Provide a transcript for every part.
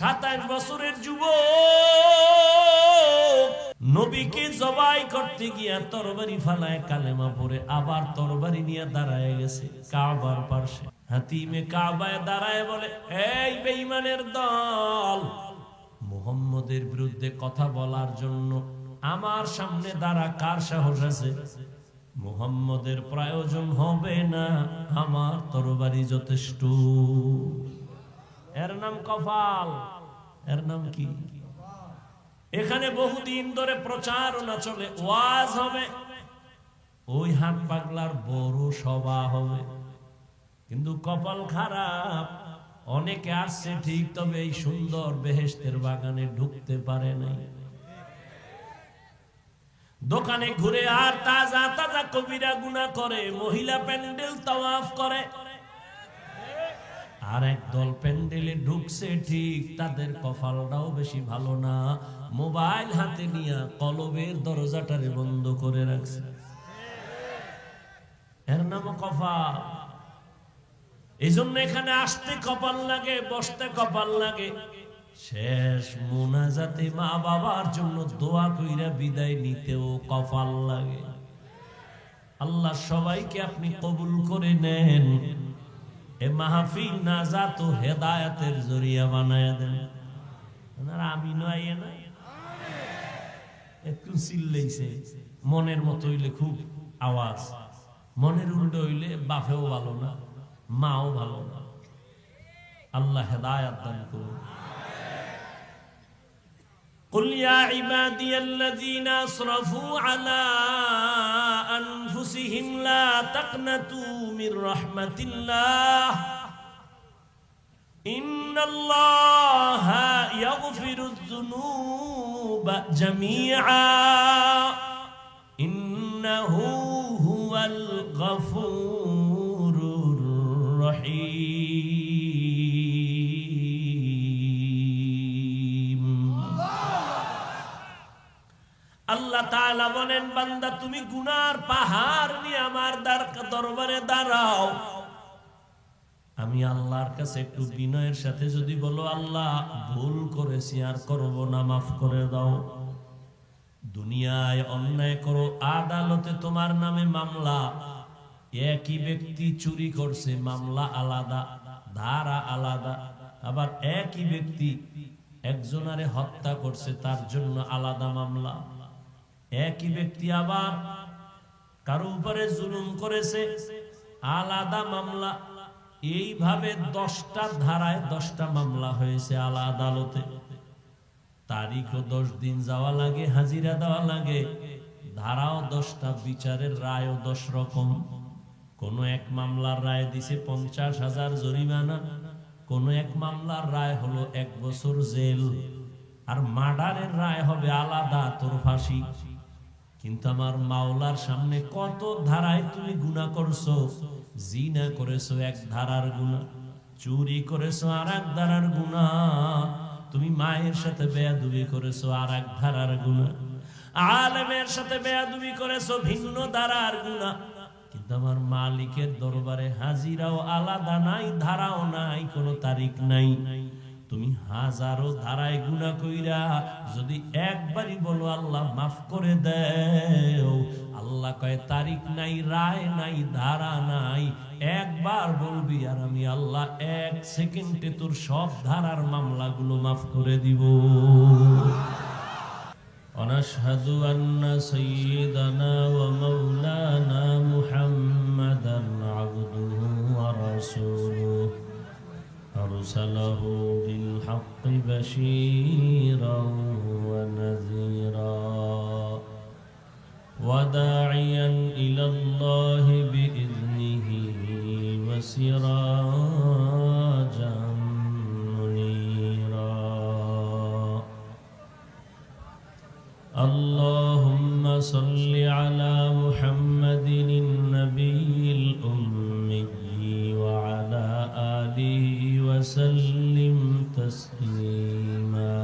27 বছরের যুবক নবীকে জবাই করতে গিয়া তরবারি ফালায় কালেমা পড়ে আবার তরবারি নিয়ে দাঁড়ায় গেছে কাবার পাশে। হাতিমে কাবায় দাঁড়ায় বলে, এই বেঈমানের দল, মুহাম্মদের বিরুদ্ধে কথা বলার জন্য আমার সামনে দাঁড়া কার সাহস আছে? মুহাম্মদের প্রয়োজন হবে না, আমার তরবারি যথেষ্ট। এর নাম কপাল। এর নাম কি? এখানে বহুদিন ধরে প্রচারণা চলে, ওয়াজ হবে, ওই হাত পাগলার বড় সভা হবে, কিন্তু কপাল খারাপ। অনেকে আসছে ঠিক, তবে এই সুন্দর বেহেশতের বাগানে ঢুকতে পারে নাই। দোকানে ঘুরে আর তাজা তাজা কবিরা গুনাহ করে, মহিলা প্যান্ডেল তাওয়াফ করে। আর একদল প্যান্ডেলে ঢুকছে ঠিক, তাদের কপালটাও বেশি ভালো না, মোবাইল হাতে নিয়ে কলবের দরজাটারে বন্ধ করে রাখছে। এর নাম কপাল। এই জন্য এখানে আসতে কপাল লাগে, বসতে কপাল লাগে, শেষ মুনাজাতে মা বাবার জন্য দোয়া কইরা বিদায় নিতেও কপাল লাগে। আল্লাহ সবাইকে আপনি কবুল করে নেন, এ মাহফিল নাজাত ও হেদায়েতের জরিয়া বানায়া দেন। আমি নয় না, একটু চিল্লাইছে, মনের মতো হইলে খুব আওয়াজ, মনের উল্টো হইলে বাপেও ভালো না, মাও ভালো না। আল্লাহ হেদায়েত দান করুন। قل يا عبادي الذين أسرفوا على أنفسهم لا تقنطوا من رحمة الله إن الله يغفر الذنوب جميعا إنه هو الغفور الرحيم। আল্লাহ তাআলা বলেন, বান্দা তুমি গুনার পাহাড় নিয়ে আমার দরবারে দাঁড়াও, আমি আল্লাহর কাছে একটু বিনয়ের সাথে যদি বলো, আল্লাহ ভুল করেছি আর করব না, মাফ করে দাও। দুনিয়ায় অন্যায় করো, আদালতে তোমার নামে মামলা, একই ব্যক্তি চুরি করছে, মামলা আলাদা, ধারা আলাদা। আবার একই ব্যক্তি একজনারে হত্যা করছে, তার জন্য আলাদা মামলা। একই ব্যক্তি আবার কারো উপরে জুলুম করেছে, আলাদা মামলা। এইভাবে 10টা ধারায় 10টা মামলা হয়েছে আলাদা আদালতে। তারিখও 10 দিন যাওয়া লাগে, হাজিরা দেওয়া লাগে, ধারাও 10টা, বিচারের রায়ও 10 রকম। কোন এক মামলার রায় দিছে 50,000 জরিমানা, কোন এক মামলার রায় হলো 1 বছর জেল, আর মার্ডারের রায় হবে আলাদা, তোর ফাঁসি। কিন্তু আমার মাওলার সামনে কত ধারায় তুমি গুনাহ করছো। জিনা করেছো, 1 ধারার গুনাহ, চুরি করেছো আর 1 ধারার গুনাহ, তুমি মায়ের সাথে বেয়াদবি করেছো আর 1 ধারার গুনাহ, আলেমের সাথে বেয়াদবি করেছো ভিন্ন ধারার গুনাহ। কিন্তু আমার মালিকের দরবারে হাজিরাও আলাদা নাই, ধারাও নাই, কোনো তারিখ নাই। তুমি হাজারো ধারায় গুনাহ কইরা যদি একবারই বলো আল্লাহ মাফ করে দেও, আল্লাহ কয় তারিখ নাই, রায় নাই, ধারা নাই, একবার বলবি আর আমি আল্লাহ 1 সেকেন্ডে তোর সব ধারার মামলাগুলো মাফ করে দিব। অনাশহাদু আন্না সাইয়্যিদানা ওয়া মাওলানা মুহাম্মাদান আবদুহু ওয়া রাসূলুহু أرسله بالحق بشيرا ونذيرا وداعيا إلى الله بإذنه وسراجا منيرا اللهم صل على محمد النبي الأمي وعلى آله وسلم تسليما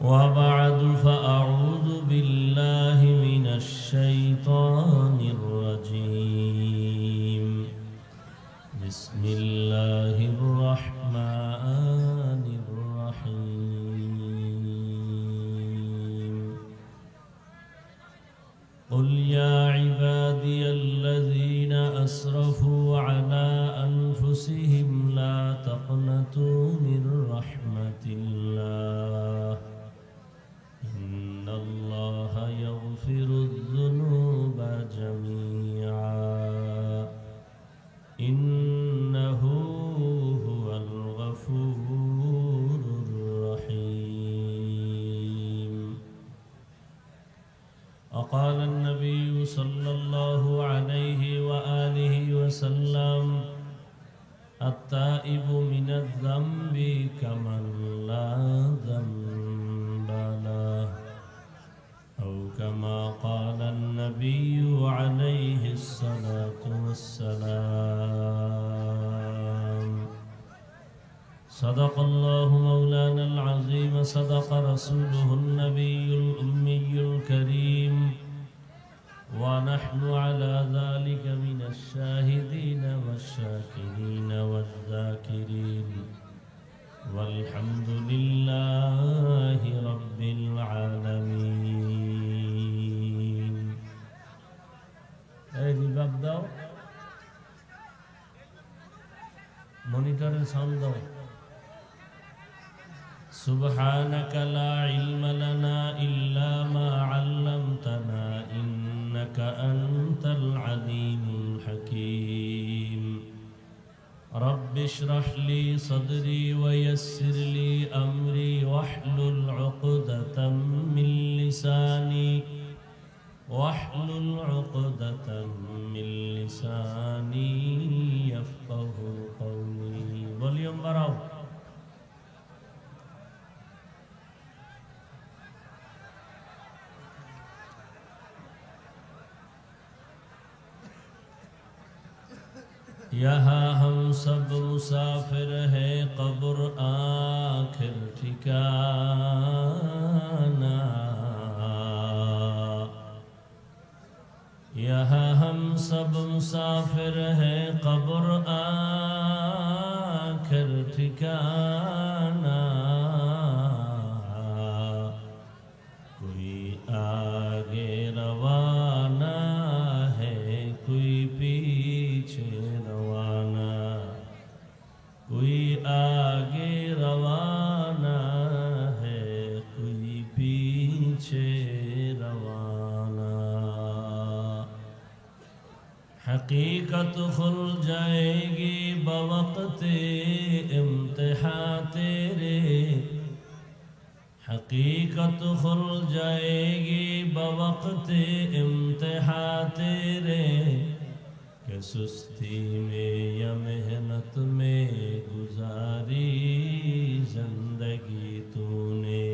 وبعد فأعوذ بالله من الشيطان الرجيم بسم الله الرحمن رحمة الله إن الله يغفر الذنوب جميعا إنه هو الغفور الرحيم وقال النبي صلى الله عليه وآله وسلم التائب من الذنب كمن لا ذنب له أو كما قال النبي عليه الصلاة والسلام صدق الله مولانا العظيم صدق رسوله النبي الأمي الكريم ونحن على ذلك من الشاهدين والشاكرين والذاكرين والحمد لله رب العالمين. এই রিভাব দাও, মনিটরের সাউন্ড দাও। سبحانك لا علم لنا إلا ما علمتنا إنك أنت العليم الحكيم رب اشرح لي صدري ويسر لي أمري واحلل عقدة من لساني يفقه قولي. ভলিউম বাড়াও। یہاں ہم سب مسافر ہیں قبر آخر ٹھکانہ، یہاں ہم سب مسافر ہیں قبر آخر ٹھکانہ، کوئی آگے روانہ ہے کوئی پیچھے روانہ، کوئی آگے روانہ ہے کوئی پیچھے روانہ. حقیقت کھل جائے گی بوقت امتحان تیرے، حقیقت کھل جائے گی بوقت امتحان تیرے، کہ سستی میں یا محنت میں گزاری زندگی تو نے،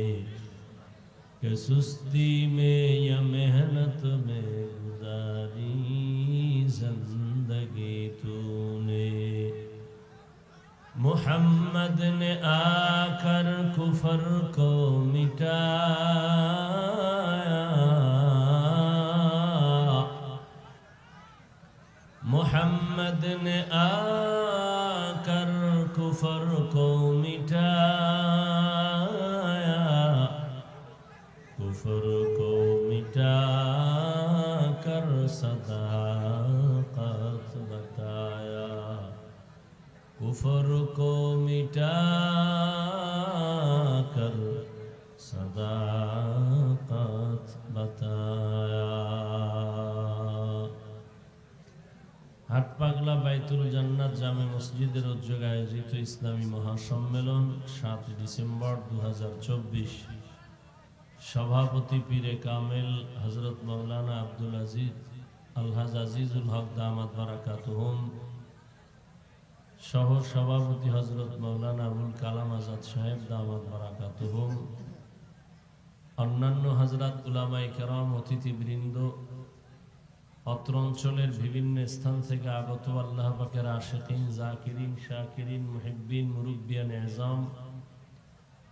کہ سستی میں یا محنت میں گزاری زندگی تو نے. محمد نے آ کر کفر کو مٹایا، محمد نے آ کر کفر کو مٹایا، کفر کو مٹا کر صداقت بتایا، کفر کو مٹا کر صداقت بتایا. হাটপাগলা বাইতুল জান্নাত জামে মসজিদের উদ্যোগে আয়োজিত ইসলামী মহাসম্মেলন 7 ডিসেম্বর 2024, সভাপতি পীরে কামেল হযরত মাওলানা আব্দুল আজিজ আলহাজ আজিজুল হক দামাত বারাকাতুহুম, সহ সভাপতি হযরত মাওলানা আবুল কালাম আজাদ সাহেব দামাত বারাকাতুহুম, অন্যান্য হযরত উলামায়ে কেরাম, অতিথিবৃন্দ, অত্র অঞ্চলের বিভিন্ন স্থান থেকে আগত আল্লাহ পাকের আশিকিন, জাকিরিন, শাকিরিন, মুহিব্বিন, মুরব্বিয়ান এজাম,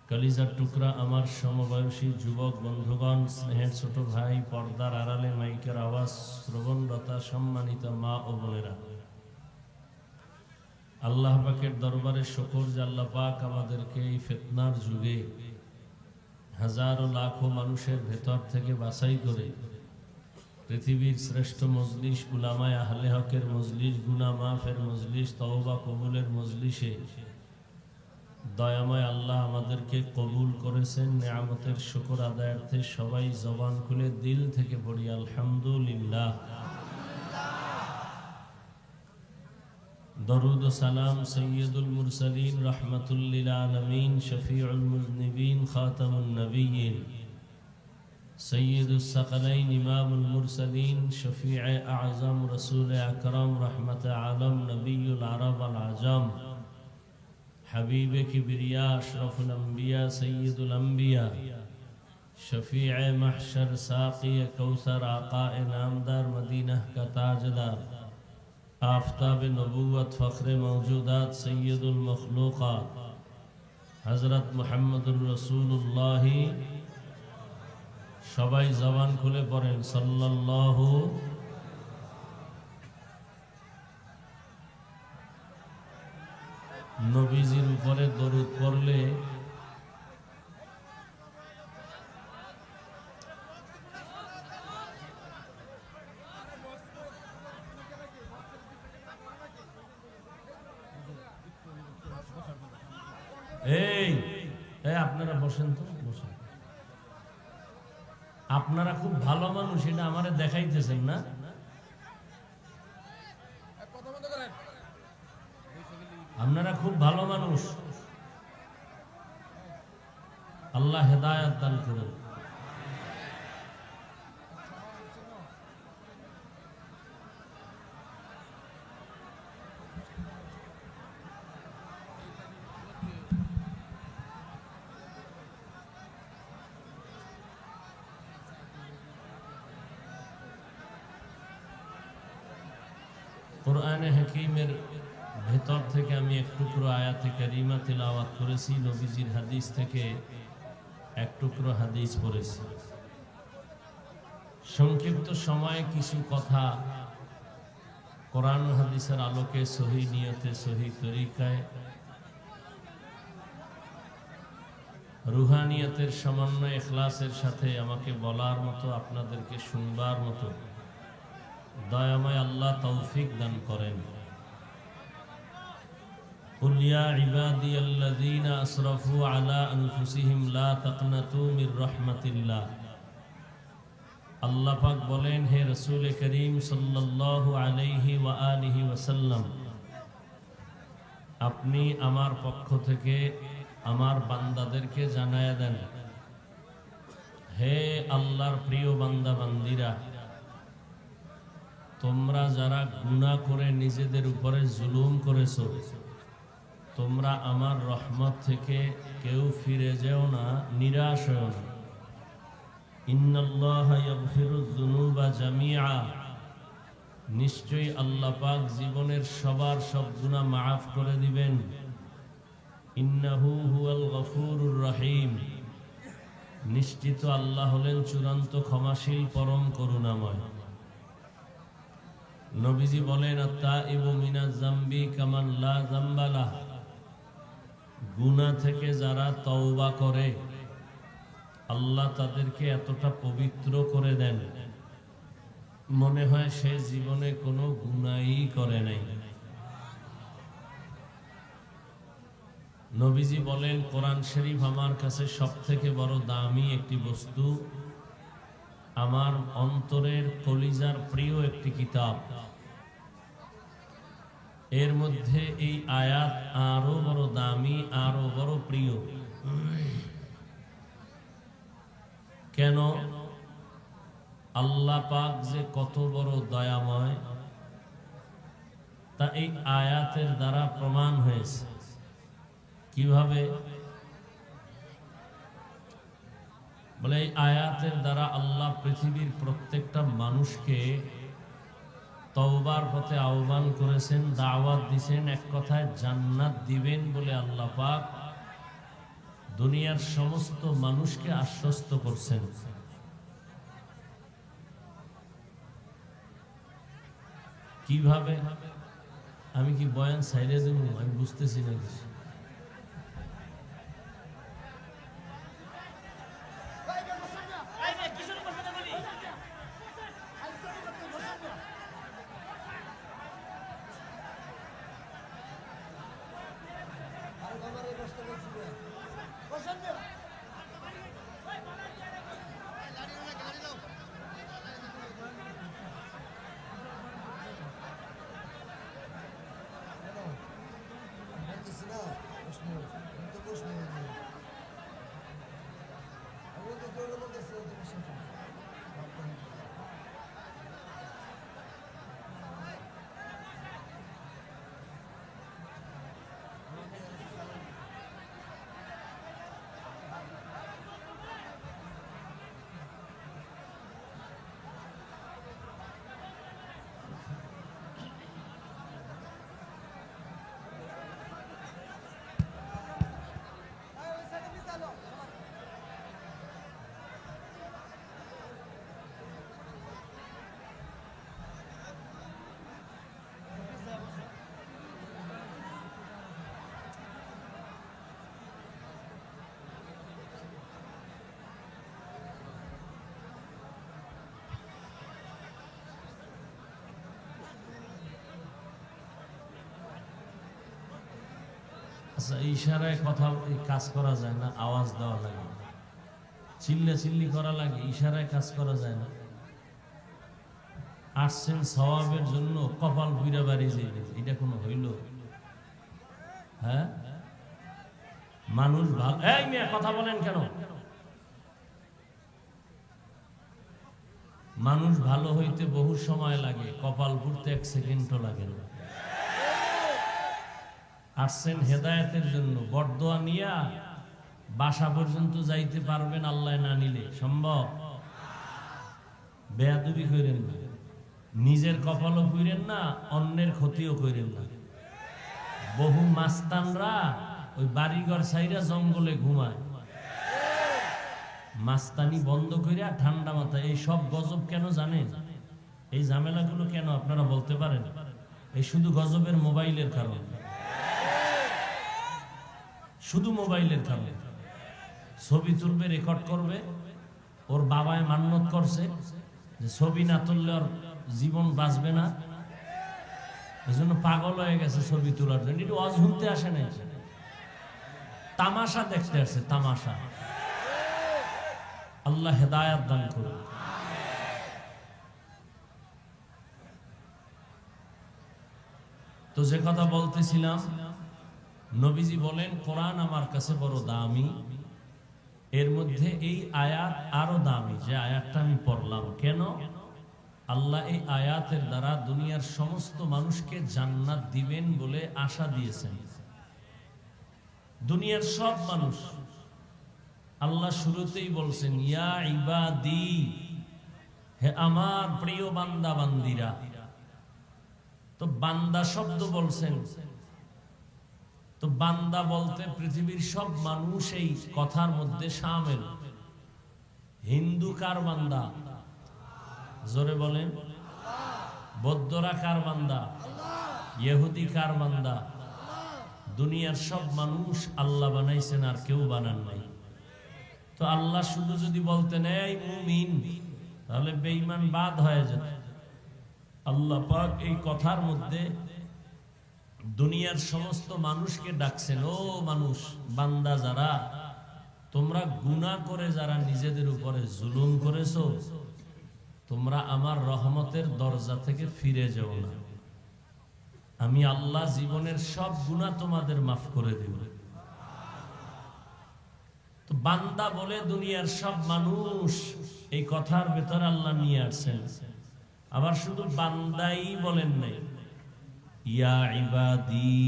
কলিজার টুকরা আমার সমবয়সী যুবক বন্ধুগণ, স্নেহের ছোট ভাই, পর্দার আড়ালে মাইকের আওয়াজ শ্রবণরতা সম্মানিত মা ও বোনেরা, আল্লাহ পাকের দরবারে শুকর যে আল্লাহ পাক আমাদেরকে এই ফিতনার যুগে হাজারো লাখো মানুষের ভেতর থেকে বাছাই করে পৃথিবীর শ্রেষ্ঠ মজলিস, উলামায়ে আহলে হকের মজলিস, গুনাহ মাফের মজলিস, তওবা কবুলের মজলিসে দয়াময় আল্লাহ আমাদেরকে কবুল করেছেন। নিয়ামতের শুকর আদায়ার্থে সবাই জবান খুলে দিল থেকে পড়ি আলহামদুলিল্লাহ। দরুদ ও সালাম সৈয়দুল মুরসালিন রহমাতুল লিল আলামিন শফিউল মুজনিবিন খাতামুন নবিয়্যিন সৈয়দুস সাকলাইন ইমামুল মুরসালিন শফিয়ে আযম রাসূল আকরাম রহমতে আলম নবিয়ুল আরব আল আজম হাবিবে কিবরিয়া আশরাফুল আম্বিয়া সৈয়দুল আম্বিয়া শফিয়ে মাহশর সাকি কৌসর আকা নামদার মদিনা का ताजदार आफताब नबूवत फ़ख्र मौजूदात सैयदुल मखलूक़ात हज़रत मुहम्मदुर रसूलुल्लाह सबाई जबान खुले पड़ें सल्लल्लाहु नबीजिर उपरे दरूद पढ़ले আপনারা বসেন তো, বসেন। আপনারা খুব ভালো মানুষ, এটা আমারে দেখাইতেছেন না? আপনারা খুব ভালো মানুষ, আল্লাহ হেদায়েত দান করুন। কোরআনে হাকিমের ভেতর থেকে আমি এক টুকরো আয়াতে কারিমা তিলাওয়াত করেছি, নবীজির হাদিস থেকে এক টুকরো হাদিস পড়েছি। সংক্ষিপ্ত সময়ে কিছু কথা কোরআন হাদিসের আলোকে সহি নিয়তে সহি তরিকায় রুহানিয়তের সমন্বয় ইখলাসের সাথে আমাকে বলার মতো, আপনাদেরকে শুনবার মতো দয়াময় আল্লাহ তৌফিক দান করেন। কুল ইয়া ইবাদিয়াল্লাযীনা আসরাফু আলা আনফুসিহিম লা তাকনাতু মির রাহমাতিল্লাহ। আল্লাহ পাক বলেন, হে রাসূল করিম সাল্লাল্লাহু আলাইহি ওয়া আলিহি ওয়াসাল্লাম, আপনি আমার পক্ষ থেকে আমার বান্দাদেরকে জানায়া দেন, হে আল্লাহর প্রিয় বান্দা বান্দিরা, তোমরা যারা গুনাহ করে নিজেদের উপরে জুলুম করেছো, তোমরা আমার রহমত থেকে কেউ ফিরে যেও না, নিরাশ হও না। ইন্নাল্লাহা ইয়াগফিরুয যুনুবা জামিআ, নিশ্চয়ই আল্লাহ পাক জীবনের সবার সব গুনাহ মাফ করে দিবেন। ইন্নাহু হুয়াল গফুরুর রহিম, নিশ্চিত আল্লাহ হলেন চূড়ান্ত ক্ষমাশীল পরম করুণাময়। নবীজি বলেন, আত-তাইবু মিনাজ যামবি কামান লা যামবা লাহ, গুনাহ থেকে যারা তওবা করে আল্লাহ তাদেরকে এতটা পবিত্র করে দেন, মনে হয় সে জীবনে কোনো গুনাহই করে নাই। নবীজি বলেন, কোরআন শরীফ আমার কাছে সবথেকে বড় দামি একটি বস্তু, আমার অন্তরের কলিজার প্রিয় একটি কিতাব। এর মধ্যে এই আয়াত আরো বড় দামি, আরো বড় প্রিয়। কেন? আল্লাহ পাক যে কত বড় দয়াময় তা এই আয়াতের দ্বারা প্রমাণ হয়েছে। কিভাবে? বলে, এই আয়াতের দ্বারা আল্লাহ পৃথিবীর প্রত্যেকটা মানুষকে তওবার পথে আহ্বান করেছেন, দাওয়াত দিয়েছেন, এক কথায় জান্নাত দিবেন বলে আল্লাহ পাক দুনিয়ার সমস্ত মানুষকে আশ্বস্ত করছেন। কিভাবে? আমি কি বয়ান সাইরে দেব? আমি বুঝতেছি না কিছু। আমারে বসতে বলছি। আচ্ছা, ইশারায় কথা কাজ করা যায় না, আওয়াজ দেওয়া লাগে, চিল্লা চিল্লি করা লাগে, ইশারায় কাজ করা যায় না। আসছেন সওয়াবের জন্য, কপাল পুইরা বাড়ি যাইবেন, এটা কোনো হইল? হ্যাঁ, মানুষ ভালো, এই মেয়ে কথা বলেন কেন? মানুষ ভালো হইতে বহু সময় লাগে, কপাল পুড়তে 1 সেকেন্ডও লাগে না। আসছেন হেদায়েতের জন্য, বরদোয়া নিয়া বাসা পর্যন্ত যাইতে পারবেন আল্লাহ না নিলে? সম্ভব? বেয়াদবি করেন না, নিজের কপালও পুইরেন না, অন্যের ক্ষতিও করেন না। বহু মাস্তানরা ওই বাড়িঘর ছাইরা জঙ্গলে ঘুমায়, মাস্তানি বন্ধ করিয়া ঠান্ডা মাথায়। এই সব গজব কেন জানেন? এই ঝামেলাগুলো কেন আপনারা বলতে পারেন? এই শুধু গজবের মোবাইলের কারণে, শুধু মোবাইলের কারণে। ছবি তুলবে, রেকর্ড করবে, ওর বাবায় মান্যত করছে যে ছবি না তুললে ওর জীবন বাঁচবে না, এই জন্য পাগল হয়ে গেছে ছবি তোলার জন্য। একটু ওয়াজ শুনতে আসে নাই, তামাশা দেখতে আসছে, তামাশা। আল্লাহ হেদায়াত দান করুন। তো যে কথা বলতেছিলাম, নবীজি বলেন কোরআন আমার কাছে বড় দামি, এর মধ্যে এই আয়াত আরো দামি, যে আয়াতটা আমি পড়লাম। কেন? আল্লাহ এই আয়াতের দ্বারা দুনিয়ার সমস্ত মানুষকে জান্নাত দিবেন বলে আশা দিয়েছেন। দুনিয়ার সব মানুষ, আল্লাহ শুরুতেই বলছেন ইয়া ইবাদি, হে আমার প্রিয় বান্দা বান্দিরা। তো বান্দা শব্দ বলছেন, তো বান্দা বলতে পৃথিবীর সব মানুষ এই কথার মধ্যে শামিল। হিন্দু কার বান্দা? জোরে বলেন। বৌদ্ধরা কার বান্দা? ইহুদি কার বান্দা? দুনিয়ার সব মানুষ আল্লাহ বানাইছেন, আর কেউ বানান নাই। তো আল্লাহ শুধু যদি বলতেন এই মুমিন, তাহলে বেঈমান বাদ হয়ে যেত। আল্লাহ পাক এই কথার মধ্যে দুনিয়ার সমস্ত মানুষকে ডাকছেন, ও মানুষ বান্দা যারা, তোমরা গুনাহ করে যারা নিজেদের উপরে জুলুম করেছো, তোমরা আমার রহমতের দরজা থেকে ফিরে যাও না। আমি আল্লাহ জীবনের সব গুনাহ তোমাদের মাফ করে দেব। তো বান্দা বলে দুনিয়ার সব মানুষ, এই কথার ভেতরে আল্লাহ নিয়ে আসছেন। আবার শুধু বান্দাই বলেন নাই, ইয়া ইবাদি,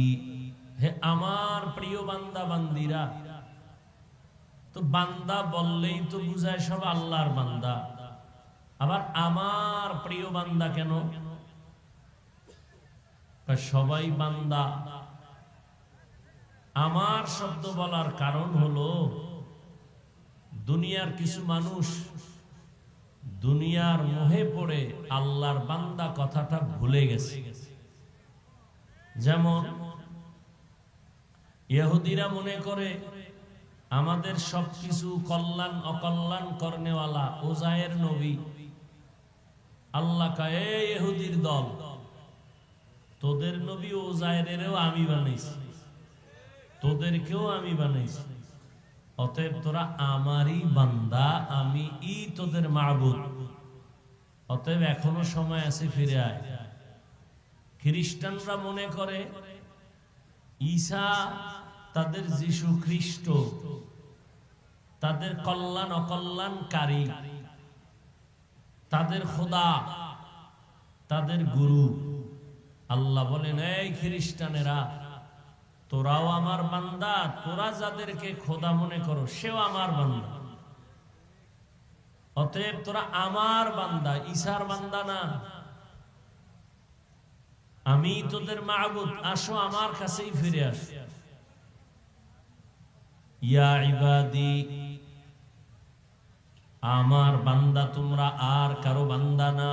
হে আমার প্রিয় বান্দা বান্দিরা। তো বান্দা বললেই তো বুঝায় সব আল্লাহর বান্দা। আবার আমার প্রিয় বান্দা কেন? সবাই বান্দা। আমার শব্দ বলার কারণ হলো, দুনিয়ার কিছু মানুষ দুনিয়ার মোহে পড়ে আল্লাহর বান্দা কথাটা ভুলে গেছে। যেমন ইহুদিরা মনে করে আমাদের সবকিছু কল্যাণ অকল্যাণ করনেওয়ালা ওজায়ের নবী। আল্লাহ কয়, এই ইহুদির দল, তোদের নবী ওজায়েরেরও আমি বানাইছি, তোদেরকেও আমি বানাইছি, অতএব তোরা আমারই বান্দা, আমি তোদের মাবুদ। অতএব এখনো সময় আছে, ফিরে আয়। খ্রিস্টানরা মনে করে ঈসা তাদের যিশু খ্রিস্ট, তাদের কল্যাণ অকল্যাণকারী, তাদের খোদা, তাদের গুরু। আল্লাহ বলেন, এই খ্রিস্টানেরা, তোরাও আমার বান্দা, তোরা যাদেরকে খোদা মনে করো সেও আমার বান্দা। অতএব তোরা আমার বান্দা, ঈসার বান্দা না। আমি তোদের মাবুদ, আসো আমার কাছেই ফিরে আসো। ইয়া ইবাদি, আমার বান্দা তোমরা, আর কারো বান্দা না।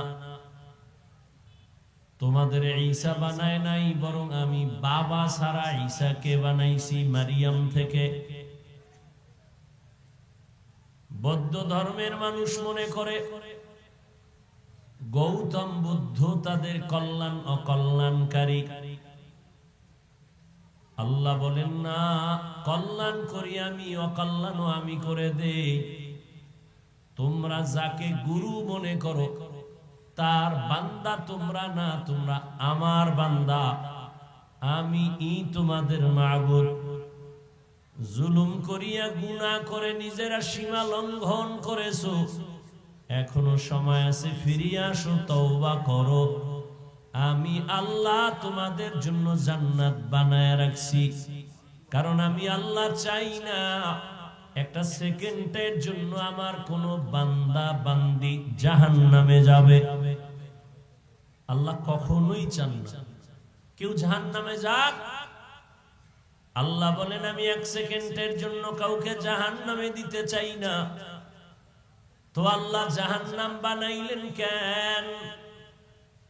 তোমাদের ঈসা বানায় নাই, বরং আমি বাবা ছাড়া ঈসাকে বানাইছি মারিয়াম থেকে। বৌদ্ধ ধর্মের মানুষ মনে করে গৌতম বুদ্ধ তাদের কল্যাণ অকল্যাণকারী। আল্লাহ বলেন না, কল্যাণ করি আমি, অকল্যাণও আমি করে দেই। তোমরা যাকে গুরু মনে করো তার বান্দা তোমরা না, তোমরা আমার বান্দা, আমি তোমাদের মাবুদ। জুলুম করিয়া গুনাহ করে নিজেরা সীমা লঙ্ঘন করেছো, এখনো সময় আছে, ফিরিয়ে আসো, তওবা করো। আমি আল্লাহ তোমাদের জন্য জান্নাত বানায় রাখছি। কারণ আমি আল্লাহ চাই না একটা সেকেন্ডের জন্য আমার কোন বান্দা বান্দি জাহান্নামে যাবে। আল্লাহ কখনোই চান না কেউ জাহান্নামে যাক। আল্লাহ বলেন আমি এক সেকেন্ডের জন্য কাউকে জাহান্নামে দিতে চাই না। তো আল্লাহ জাহান্নাম বানাইলেন কেন?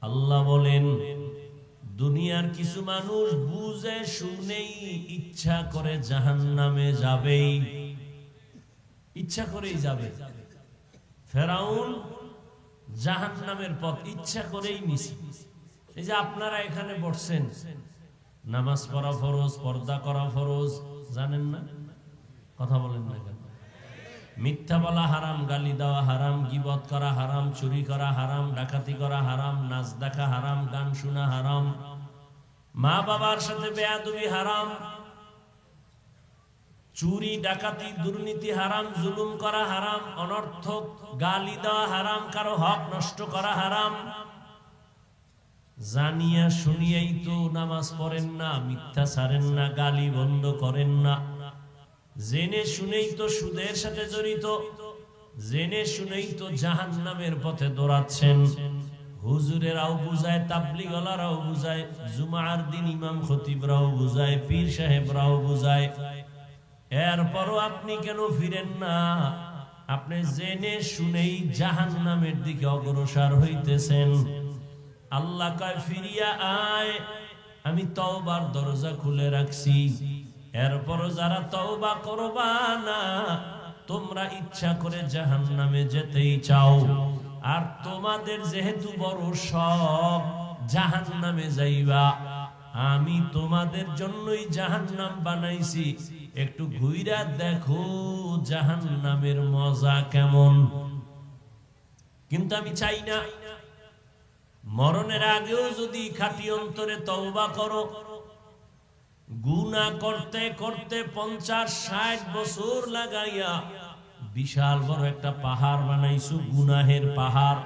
আল্লাহ বলেন দুনিয়ার কিছু মানুষ বুঝে শুনেই ইচ্ছা করে জাহান্নামে যাবে, ইচ্ছা করেই যাবে। ফেরাউন জাহান্নামের পথ ইচ্ছা করেই নিছে। এই যে আপনারা এখানে বসছেন, নামাজ পড়া ফরজ, পর্দা করা ফরজ, জানেন না? কথা বলেন না কেন? মিথ্যা বলা হারাম, গালি দেওয়া হারাম, গীবত করা হারাম, চুরি করা হারাম, ডাকাতি করা হারাম, নাচ দেখা হারাম, গান শোনা হারাম, মা বাবার সাথে বেয়াদবি হারাম, চুরি ডাকাতি দুর্নীতি হারাম, জুলুম করা হারাম, অনর্থক গালি দেওয়া হারাম, কারো হক নষ্ট করা হারাম। জানিয়া শুনিয়াই তো নামাজ পড়েন না, মিথ্যা ছাড়েন না, গালি বন্ধ করেন না। জেনে শুনেই তো সুদের সাথে জড়িত, জেনে শুনেই তো জাহান্নামের পথে দৌড়াচ্ছেন। হুজুরেরাও বুঝায়, তাবলীগওয়ালারাও বুঝায়, জুমার দিন ইমাম খতিবরাও বুঝায়, পীর সাহেবরাও বুঝায়। এরপরও আপনি কেন ফিরেন না? আপনি জেনে শুনেই জাহান্নামের দিকে অগ্রসর হইতেছেন। আল্লাহ কয় ফিরিয়া আয়, আমি তওবার দরজা খুলে রাখছি। এরপরও যারা তওবা করবা না, তোমরা ইচ্ছা করে জাহান্নামে যেতেই চাও। আর তোমাদের যেহেতু বড় শখ জাহান্নামে যাইবা, আমি তোমাদের জন্যই জাহান্নাম বানাইছি। একটু ঘুইরা দেখো জাহান্নামের মজা কেমন। কিন্তু আমি চাই না মরণের আগেও যদি খাঁটি অন্তরে তওবা করো, গুনাহ করতে করতে 50-60 বছর লাগাইয়া বিশাল বড় একটা পাহাড় বানাইছো, গুনাহের পাহাড়।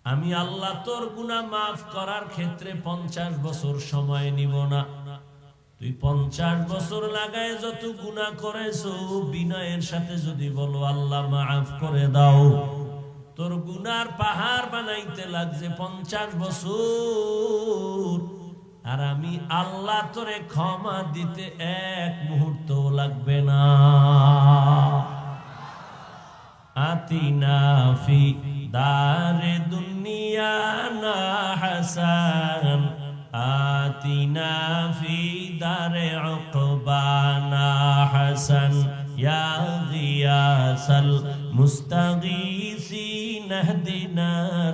আমি আল্লাহ তোর গুনাহ মাফ করার ক্ষেত্রে 50 বছর সময় নিব না। তুই 50 বছর লাগায় যত গুনাহ করেছো, বিনয়ের সাথে যদি বলো আল্লাহ মাফ করে দাও, তোর গুনার পাহাড় বানাইতে লাগছে 50 বছর। আর আমি আল্লাহ তোরে ক্ষমা দিতে 1 মুহূর্ত লাগবে না। আতিনা ফি দারে দুনিয়া না হাসান, আতিনা ফি দারে উকবানা হাসান, ইয়া গিয়াসাল মুস্তাগীসিন ইহদিনা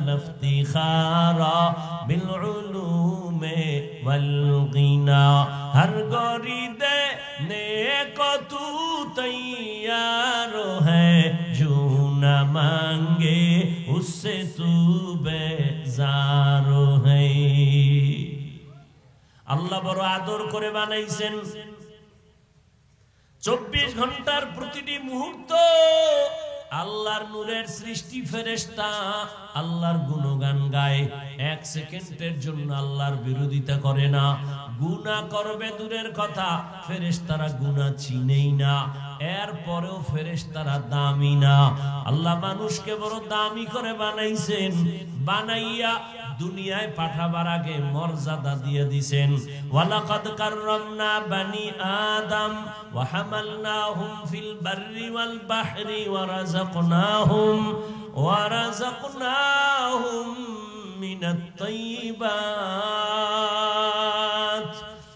লিফতিখারা বিল উলুমে ওয়াল গিনা। হর গরি দে নেক তু তৈয়ার হ্যায়, जो न मांगे उससे तू बेजार है। আল্লাহ বড় আদর করে বানাইছেন। 24 ঘন্টার প্রতিটি মুহূর্ত আল্লাহর নূরের সৃষ্টি ফেরেশতা আল্লাহর গুণগান গায়। 1 সেকেন্ডের জন্য আল্লাহর বিরোধিতা করে না। গুনাহ করবে দূরের কথা, ফেরেশতারা গুনাহ চিনেই না। এরপরেও ফেরেশতারা দামি না। আল্লাহ মানুষকে বড় দামি করে বানাইছেন। বানাইয়া দুনিয়ায় পাঠাবার আগে মর্যাদা দিয়ে দিবেন। ওয়ালাকাদ কাররামনা বানি আদম ওয়া হামালনাহুম ফিল বাররি ওয়াল বাহরি ওয়া রাযাকনাহুম মিনাত তাইয়্যিবাত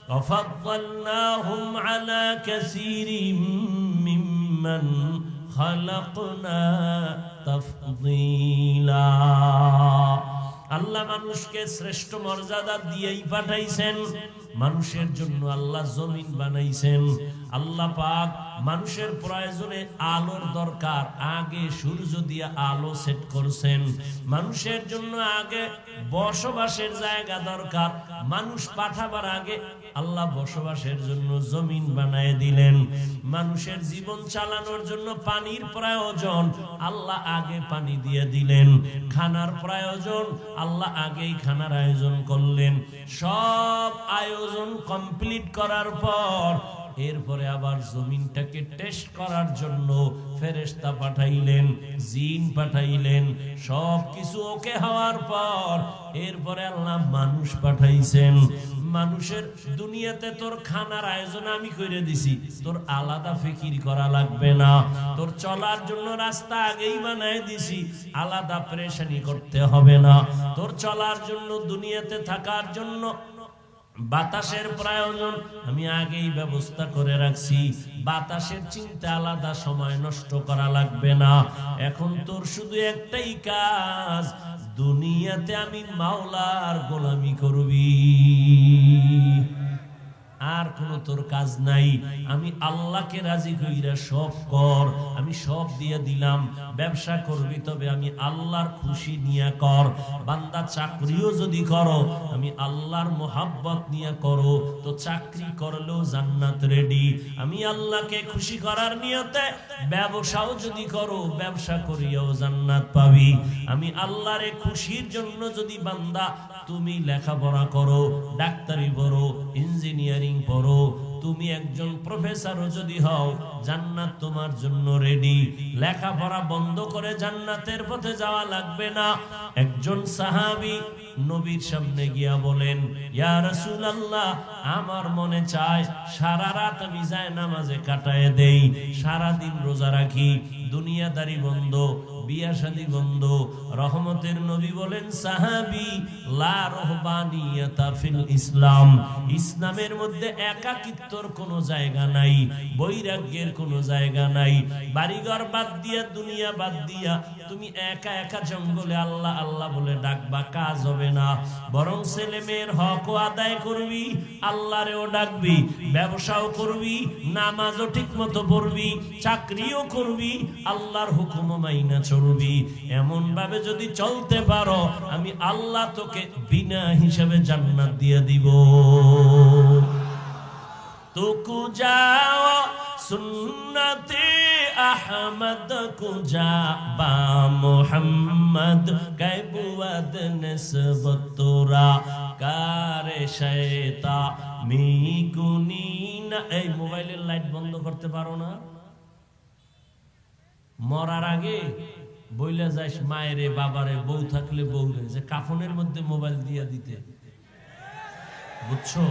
ওয়া ফাদ্দালনাহুম আলা কাসীরিম মিম্মান খালাকনা তাফদীলা। আল্লাহ মানুষকে শ্রেষ্ঠ মর্যাদা দিয়েই পাঠাইছেন। মানুষের জন্য আল্লাহ জমিন বানাইছেন। আল্লাহ পাক মানুষের প্রয়োজনে আলোর দরকার, আগে সূর্য দিয়ে আলো সেট করছেন। মানুষের জন্য আগে বসবাসের জায়গা দরকার, মানুষ পাঠাবার আগে আল্লাহ বসবাসের জন্য জমিন বানায় দিলেন। মানুষের জীবন চালানোর জন্য পানির প্রয়োজন, আল্লাহ আগে পানি দিয়ে দিলেন। খানার প্রয়োজন, আল্লাহ আগেই খানার আয়োজন করলেন। সব আয়োজন কমপ্লিট করার পর এরপরে আবার জমিনটাকে টেস্ট করার জন্য ফেরেশতা পাঠাইলেন, জিন পাঠাইলেন। সব কিছু ওকে হওয়ার পর এরপরে আল্লাহ মানুষ পাঠাইছেন। মানুষের দুনিয়াতে তোর খানার আয়োজন আমি করে দিছি, তোর আলাদা ফিকির করা লাগবে না। তোর চলার জন্য রাস্তা আগেই বানায় দিছি, আলাদা পরেশানি করতে হবে না। তোর চলার জন্য, দুনিয়াতে থাকার জন্য বাতাসের প্রয়োজন আমি আগেই ব্যবস্থা করে রাখছি, বাতাসের চিন্তা আলাদা সময় নষ্ট করা লাগবে না। এখন তোর শুধু একটাই কাজ, দুনিয়াতে আমি মাওলার গোলামি করবি, আর কোন তোর কাজ নাই। আমি আল্লাহকে রাজি কইরা সব কর, আমি সব দিয়ে দিলাম। ব্যবসা করবি তবে আমি আল্লাহর খুশি নিয়ে কর। বান্দা চাকরিও যদি করো আমি আল্লাহর মোহাব্বত নিয়ে করো, তো চাকরি করলেও জান্নাত রেডি। আমি আল্লাহকে খুশি করার নিয়তে ব্যবসাও যদি করো, ব্যবসা করিয়াও জান্নাত পাবি। আমি আল্লাহরে খুশির জন্য যদি বান্দা তুমি লেখাপড়া করো, ডাক্তারি পড়ো, ইঞ্জিনিয়ারিং পড়ো, তুমি একজন প্রফেসরও যদি হও, জান্নাত তোমার জন্য রেডি। লেখাপড়া বন্ধ করে জান্নাতের পথে যাওয়া লাগবে না। একজন সাহাবী নবীর সামনে গিয়া বলেন, ইয়া রাসূলুল্লাহ, আমার মনে চায় সারা রাত আমি যায় নামাজে কাটায় দেই, সারা দিন রোজা রাখি, দুনিয়াদারি বন্ধ, বিয়া শাদী বন্ধ। রহমতের নবী বলেন, সাহাবী, লা রহবানিয়াতা ফিল ইসলাম, ইসলামের মধ্যে একাকিত্বর কোনো জায়গা নাই, বৈরাগ্যের কোনো জায়গা নাই। বাড়িঘর বাদ দিয়া, দুনিয়া বাদ দিয়া তুমি একা একা জঙ্গলে আল্লাহ আল্লাহ বলে ডাকবা, কাজ হবে না। বরং ছেলে মেয়ের হকও আদায় করবি, আল্লাহরেও ডাকবি, ব্যবসাও করবি, নামাজও ঠিক মতো পড়বি, চাকরিও করবি, আল্লাহর হুকুম মাইনা চলবি। এমন ভাবে যদি চলতে পারো, আমি আল্লাহ তোকে বিনা হিসাবে জান্নাত দিয়ে দিব। তুকু যাও সুন্নতে আহমদ কুজা বা মুহাম্মদ কাইবুয়াদ নিসবতরা কারে শয়তা মিগুনিনা। এই মোবাইলের লাইট বন্ধ করতে পারো না? মরার আগে বইলা যাইস মায়েরে, বাবারে, বউ থাকলে বউরে, যে কাফনের মধ্যে মোবাইল দিয়া দিতে, বুঝছো?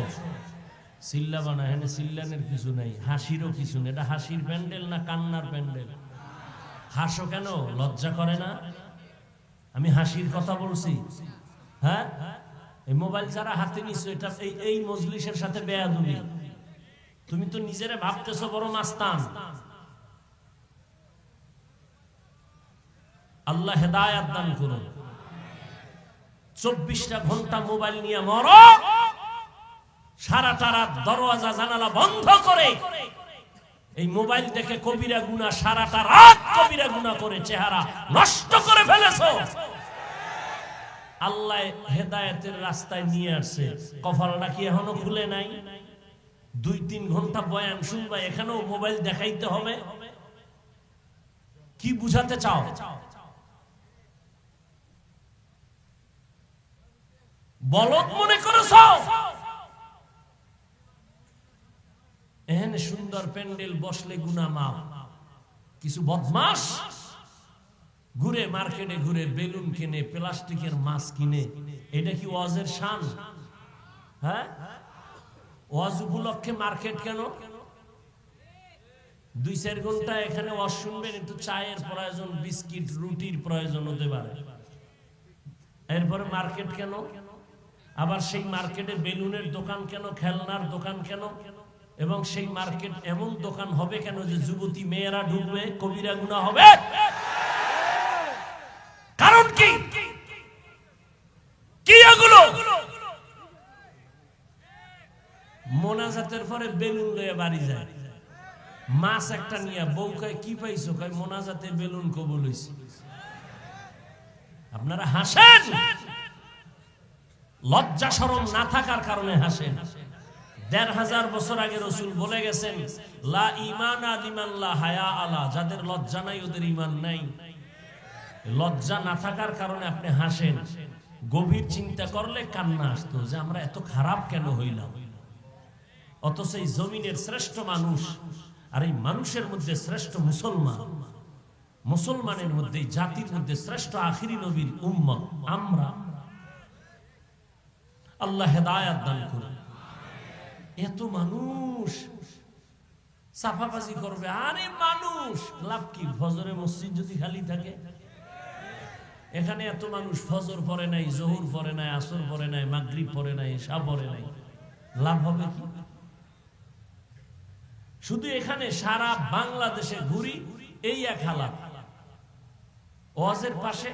চিল্লাবা না, এখানে চিল্লানের কিছু নাই, হাসিরও কিছু নেই। এটা হাসির প্যান্ডেল না কান্নার প্যান্ডেল? হাসো কেন? লজ্জা করে না? আমি হাসির কথা বলছি। হ্যাঁ, এই মোবাইল যারা হাতে নিছো, এটা এই মজলিসের সাথে বেয়াদবি। তুমি তো নিজেরে ভাবতেছো বড় মাস্তান। আল্লাহ হেদায়েত দান করুন। 24টা ঘন্টা মোবাইল নিয়ে মরো, সারাটা রাত দরওয়াজা জানালা বন্ধ করে এই মোবাইল দেখে কবিরা গুনাহ, সারাটা রাত কবিরা গুনাহ করে চেহারা নষ্ট করে ফেলেছো। আল্লাহ হেদায়েতের রাস্তায় নিয়ে আসছে, কপালটা কি এখনো খুলে নাই? 2-3 ঘন্টা বয়ান শুনবা, এখানেও মোবাইল দেখাইতে হবে? কি বুঝাতে চাও? বলদ মনে করেছ? এখানে সুন্দর প্যান্ডেল বসলে গুনাহ মাফ। কিছু বদমাস ঘুরে মার্কেটে, ঘুরে বেলুন কিনে, প্লাস্টিকের মাছ কিনে। এটা কি ওয়াজের শান? হ্যাঁ, ওয়াজ উপলক্ষে মার্কেট কেন? 2-4 ঘন্টা এখানে ওয়াজ শুনবেন, একটু চায়ের প্রয়োজন, বিস্কিট রুটির প্রয়োজন হতে পারে, এরপরে মার্কেট কেন? আবার সেই মার্কেটে বেলুনের দোকান কেন, খেলনার দোকান কেন? এবং সেই মার্কেট এমন দোকান হবে কেন যে যুবতী মেয়েরা ঢুকবে, কবিরা গুনাহ হবে? কারণ কি? মোনাজাতের পরে বেলুন লয়ে বাড়ি যায়, মাছ একটা নিয়ে বউ কয় কি পাইছো, কয় মোনাজাতে বেলুন কবুল হইছে। আপনারা হাসেন, লজ্জা শরম না থাকার কারণে হাসেন। ১৫০০ বছর আগে রাসূল বলে গেছেন, লা ঈমানা লিমান লা হায়া আলা, যাদের লজ্জা নাই ওদের ঈমান নাই। লজ্জা না থাকার কারণে আপনি হাসেন। গভীর চিন্তা করলে কান্না আসতো যে আমরা এত খারাপ কেন হইলাম। অথচ এই জমিনের শ্রেষ্ঠ মানুষ, আর এই মানুষের মধ্যে শ্রেষ্ঠ মুসলমান, মুসলমানের মধ্যে জাতির মধ্যে শ্রেষ্ঠ আখিরি নবীর উম্মত আমরা। আল্লাহ হেদায়েত দান করুন। এত মানুষ সাফাবাজি করবে, আরে মানুষ লাভ কি? ফজরে মসজিদ যদি খালি থাকে, এখানে এত মানুষ ফজর পড়ে নাই, জোহর পড়ে নাই, আসর পড়ে নাই, মাগরিব পড়ে নাই, ইশা পড়ে নাই, লাভ হবে কি? শুধু এখানে সারা বাংলাদেশে ঘুরি, এই এক হালাত। ওয়াজের পাশে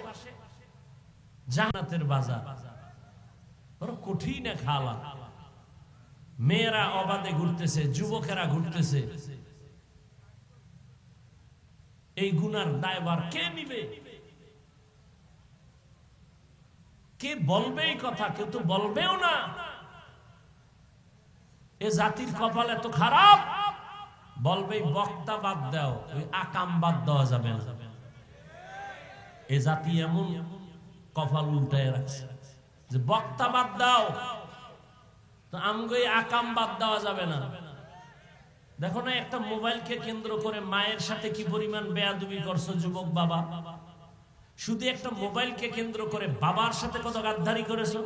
জান্নাতের বাজার, বড় কঠিন এক হালাত। মেয়েরা অবাধে ঘুরতেছে, যুবকেরা ঘুরতেছে। এই গুনার দায়ভার কে নিবে? কে বলবে এই কথা? কেউ তো বলবেও না। এ জাতির কপাল এত খারাপ, বলবে বক্তা বাদ দাও, ওই আকাম বাদ দেওয়া যাবে না। এ জাতি এমন কপাল উল্টায় রাখছে যে বক্তা বাদ দাও, তো আমগো এই আকাম বাদ দেওয়া যাবে না। দেখো না, একটা মোবাইলকে কেন্দ্র করে মায়ের সাথে কি পরিমাণ বেয়াদবি করছো যুবক বাবা। শুধু একটা মোবাইলকে কেন্দ্র করে বাবার সাথে কত গাদ্দারি করেছো।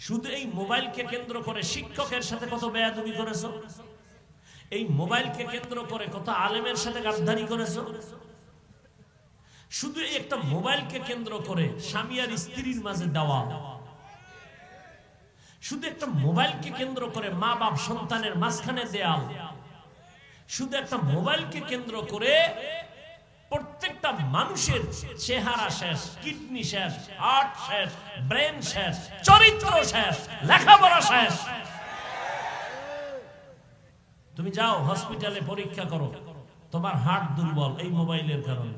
শুধু এই মোবাইলকে কেন্দ্র করে শিক্ষকের সাথে কত বেয়াদবি করেছো। এই মোবাইলকে কেন্দ্র করে কত আলেমের সাথে গাদ্দারি করেছো। শুধু একটা মোবাইলকে কেন্দ্র করে স্বামী আর স্ত্রীর মাঝে দেওয়া। শুধু একটা মোবাইলকে কেন্দ্র করে মা বাপ সন্তানের মাঝখানে দেয়াল। শুধু একটা মোবাইলকে কেন্দ্র করে প্রত্যেকটা মানুষের চেহারা শেষ, কিডনি শেষ, হার্ট শেষ, ব্রেন শেষ, চরিত্র শেষ, লেখাপড়া শেষ। তুমি যাও হসপিটালে পরীক্ষা করো, তোমার হার্ট দুর্বল এই মোবাইলের কারণে,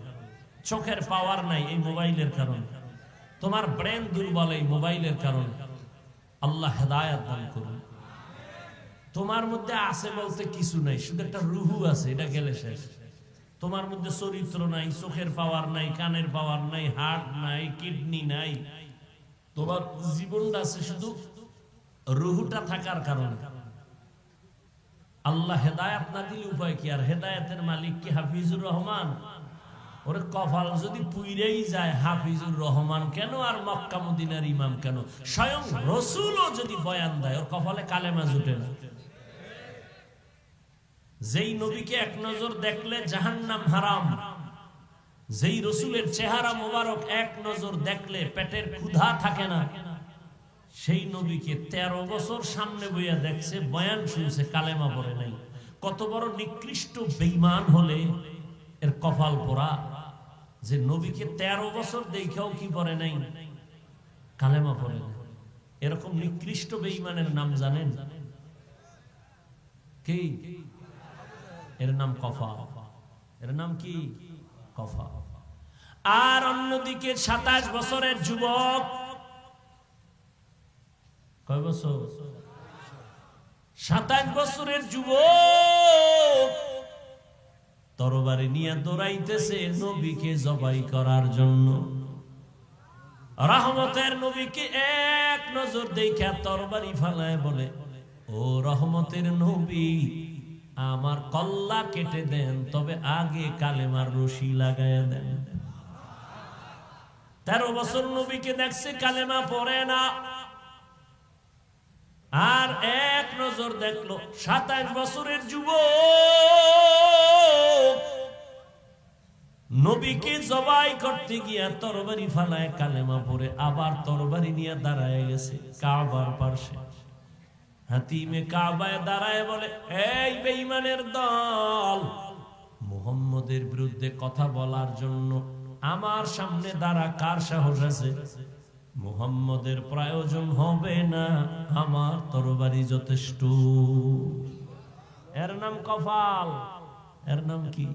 চোখের পাওয়ার নাই এই মোবাইলের কারণে, তোমার ব্রেন দুর্বল এই মোবাইলের কারণে। আল্লাহ হেদায়েত দান করুন। তোমার মধ্যে আছে বলতে কিছু নাই, শুধু একটা রুহু আছে, এটা গেলে শেষ। তোমার মধ্যে চরিত্র নাই, চোখের পাওয়ার নাই, কানের পাওয়ার নাই, হার্ট নাই, কিডনি নাই, তোমার জীবনটা আছে শুধু রুহুটা থাকার কারণে। আল্লাহ হেদায়েত না দিলে উপায় কি? আর হেদায়েতের মালিক কি হাফিজুর রহমান? ওরে কপাল যদি পুইরেই যায়, হাফিজুর রহমান কেন আর মক্কা মদিনার ইমাম কেন? স্বয়ং রাসূলও যদি বয়ান দেয়, ওর কপালে কালেমা জুটে না। যেই নবীকে এক নজর দেখলে জাহান্নাম হারাম, যেই রাসূলের চেহারা মোবারক এক নজর দেখলে পেটের ক্ষুধা থাকে না, সেই নবীকে 13 বছর সামনে বইয়া দেখছে, বয়ান শুনছে, কালেমা পড়ে নাই। কত বড় নিকৃষ্ট বেঈমান হলে এর কপাল পোড়া, যে নবীকে 13 বছর দেখেও কি পড়ে নাই, কালেমা পড়ে নাই। এরকম নিকৃষ্ট বেঈমানের নাম জানেন কি? এর নাম কফা। এর নাম কি? কফা। আর অন্যদিকে 27 বছরের যুবক, কয় বছর? 27 বছরের যুবক তরবারি নিয়ে দৌড়াইতেছে নবীকে জবাই করার জন্য। রহমতের নবীকে এক নজর দেখা তরবারি ফালায় বলে, ও রহমতের নবী, আমার কল্লা কেটে দেন, তবে আগে কালেমার রশি লাগায় দেন। 13 বছর নবীকে দেখছে, কালেমা পড়ে না। আর এক নজর দেখলো 27 বছরের যুবক নবীকে জবাই করতে গিয়া তরবারি ফালায় কালেমা পড়ে আবার তরবারি নিয়ে দাঁড়ায় গেছে কাবার পাশে। হাতিমে কাবায় দাঁড়ায় বলে, এই বেঈমানের দল, মুহাম্মদের বিরুদ্ধে কথা বলার জন্য আমার সামনে দাঁড়া কার সাহস আছে? মুহাম্মদের প্রয়োজন হবে না, আমার তরবারি যথেষ্ট। এর নাম কপাল। এর নাম কি?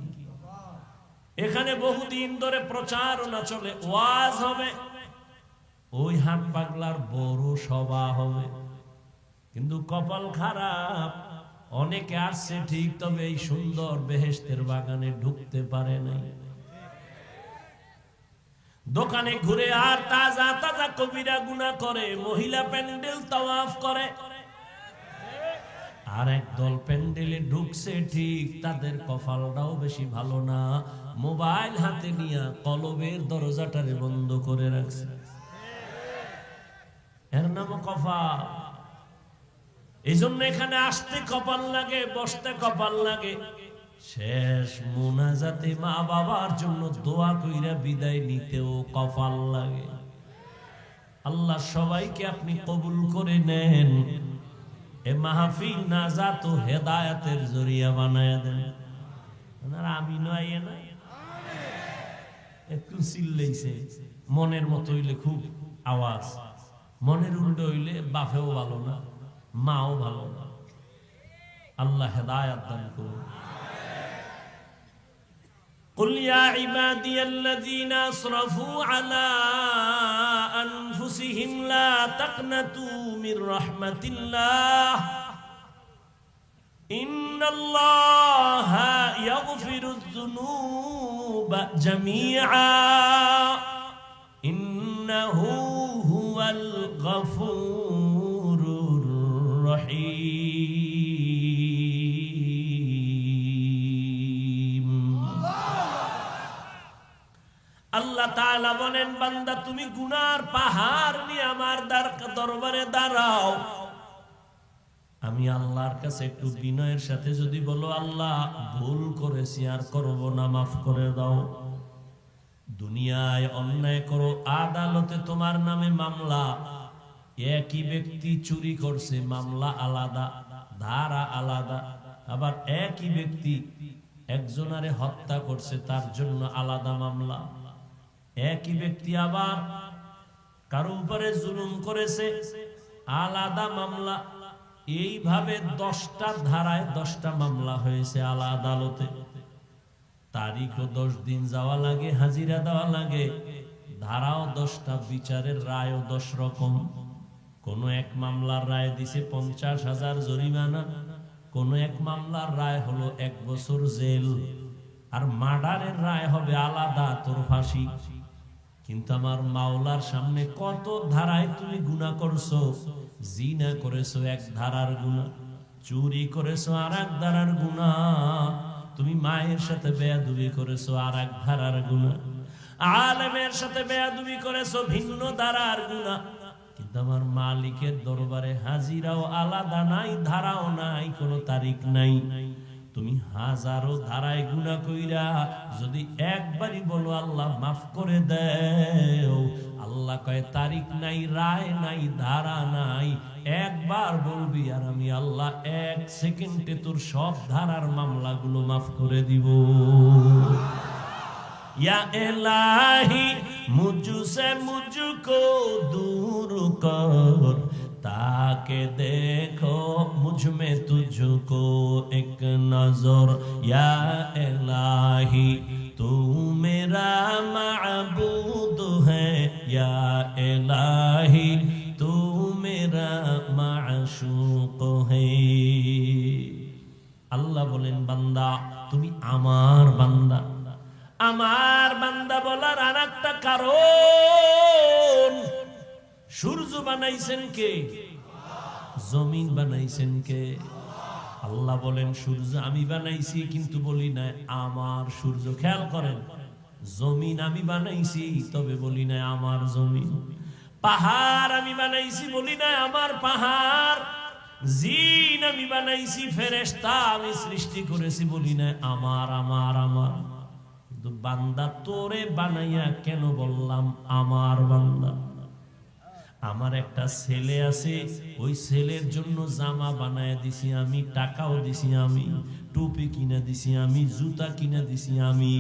এখানে বহুদিন ধরে প্রচারণা চলে, ওয়াজ হবে, ওই হাট পাগলার বড় সভা হবে, কিন্তু কপাল খারাপ। অনেকে আসছে ঠিক, তবে এই সুন্দর বেহেশতের বাগানে ঢুকতে পারে নাই। দোকানে ঘুরে আর তাজা তাজা কবিরা গুনাহ করে, মহিলা প্যান্ডেল তাওয়াফ করে। আর একদল প্যান্ডেলে ঢুকছে ঠিক, তাদের কপালটাও বেশি ভালো না, মোবাইল হাতে নিয়ে কলবের দরজাটারে বন্ধ করে রাখছে। এর নাম কপাল। এই জন্য এখানে আসতে কপাল লাগে, বসতে কপাল লাগে, শেষ মুনাজাতে মা বাবার জন্য দোয়া কইরা বিদায় নিতেও কপাল লাগে। আল্লাহ সবাইকে আপনি কবুল করে নেন, এ মাহফিল নাজাত ও হেদায়েতের জরিয়া বানায়া দেন। আমি নয় না, একটু চিল্লাইছে, মনের মতো হইলে খুব আওয়াজ, মনের উল্টো হইলে বাপেও ভালো না, মাও ভালো না। আল্লাহ হেদায়েত দান করুন। قل يا عبادي الذين أسرفوا على أنفسهم لا تقنطوا من رحمة الله إن الله يغفر الذنوب جميعا إنه هو الغفور الرحيم। আল্লাহ তাআলা বলেন, বান্দা তুমি গুনার পাহাড় নিয়ে আমার দরবারে দাঁড়াও, আমি আল্লাহর কাছে একটু বিনয়ের সাথে যদি বলো, আল্লাহ ভুল করেছি আর করব না, মাফ করে দাও। দুনিয়ায় অন্যায় করো, আদালতে তোমার নামে মামলা, একই ব্যক্তি চুরি করছে, মামলা আলাদা, ধারা আলাদা। আবার একই ব্যক্তি একজনারে হত্যা করছে, তার জন্য আলাদা মামলা। একই ব্যক্তি আবার কারো উপরে জুলুম করেছে, আলাদা মামলা। এইভাবে 10টা ধারায় 10টা মামলা হয়েছে আলাদা আদালতে। তারিখও 10 দিন যাওয়া লাগে, হাজিরা দেওয়া লাগে, ধারাও 10টা, বিচারের রায়ও 10 রকম। কোন এক মামলার রায় দিছে 50,000 জরিমানা, কোন এক মামলার রায় হলো 1 বছর জেল, আর মার্ডারের রায় হবে আলাদা, তোর ফাঁসি। কিন্তু আমার মাওলার সামনে কত ধারায় তুমি গুনাহ করছো। জিনা করেছো, 1 ধারার গুনাহ, চুরি করেছো আর 1 ধারার গুনাহ, তুমি মায়ের সাথে বেয়াদবি করেছো আর 1 ধারার গুনাহ, আলেমের সাথে বেয়াদবি করেছো ভিন্ন ধারার গুনাহ। কিন্তু আমার মালিকের দরবারে হাজিরাও আলাদা নাই, ধারাও নাই, কোনো তারিখ নাই। তুমি হাজারো ধারায় গুনাহ কইরা যদি একবারই বলো আল্লাহ মাফ করে দেও, আল্লাহ কয় তারিখ নাই, রায় নাই, ধারা নাই, একবার বলবি আর আমি আল্লাহ 1 সেকেন্ডে তোর সব ধারার মামলাগুলো মাফ করে দিব। या इलाही मुझसे मुझको दूर कर, ताके देखो मुझ में तुझको एक नजर। या इलाही तू मेरा माबूद है, या इलाही तू मेरा माशूक है। আল্লাহ বলেন, বান্দা তুমি আমার বান্দা। আমার বান্দা বলার আরেকটা কারণ, সূর্য বানাইছেন কে? জমিন বানাইছেন কে? আল্লাহ বলেন সূর্য আমি বানাইছি, কিন্তু বলি না আমার সূর্য। খেয়াল করেন, জমিন আমি বানাইছি, তবে বলি না আমার জমিন। পাহাড় আমি বানাইছি, বলি না আমার পাহাড়। জিন আমি বানাইছি, ফেরেশতা আমি সৃষ্টি করেছি, বলি না আমার আমার আমার। কিন্তু বান্দা তোরে বানাইয়া কেন বললাম আমার বান্দা? আমার একটা ছেলে আছে, ওই ছেলের জন্য জামা বানায় দিছি আমি, টাকাও দিছি আমি, টুপি কিনে দিছি আমি, জুতা কিনে দিছি আমি।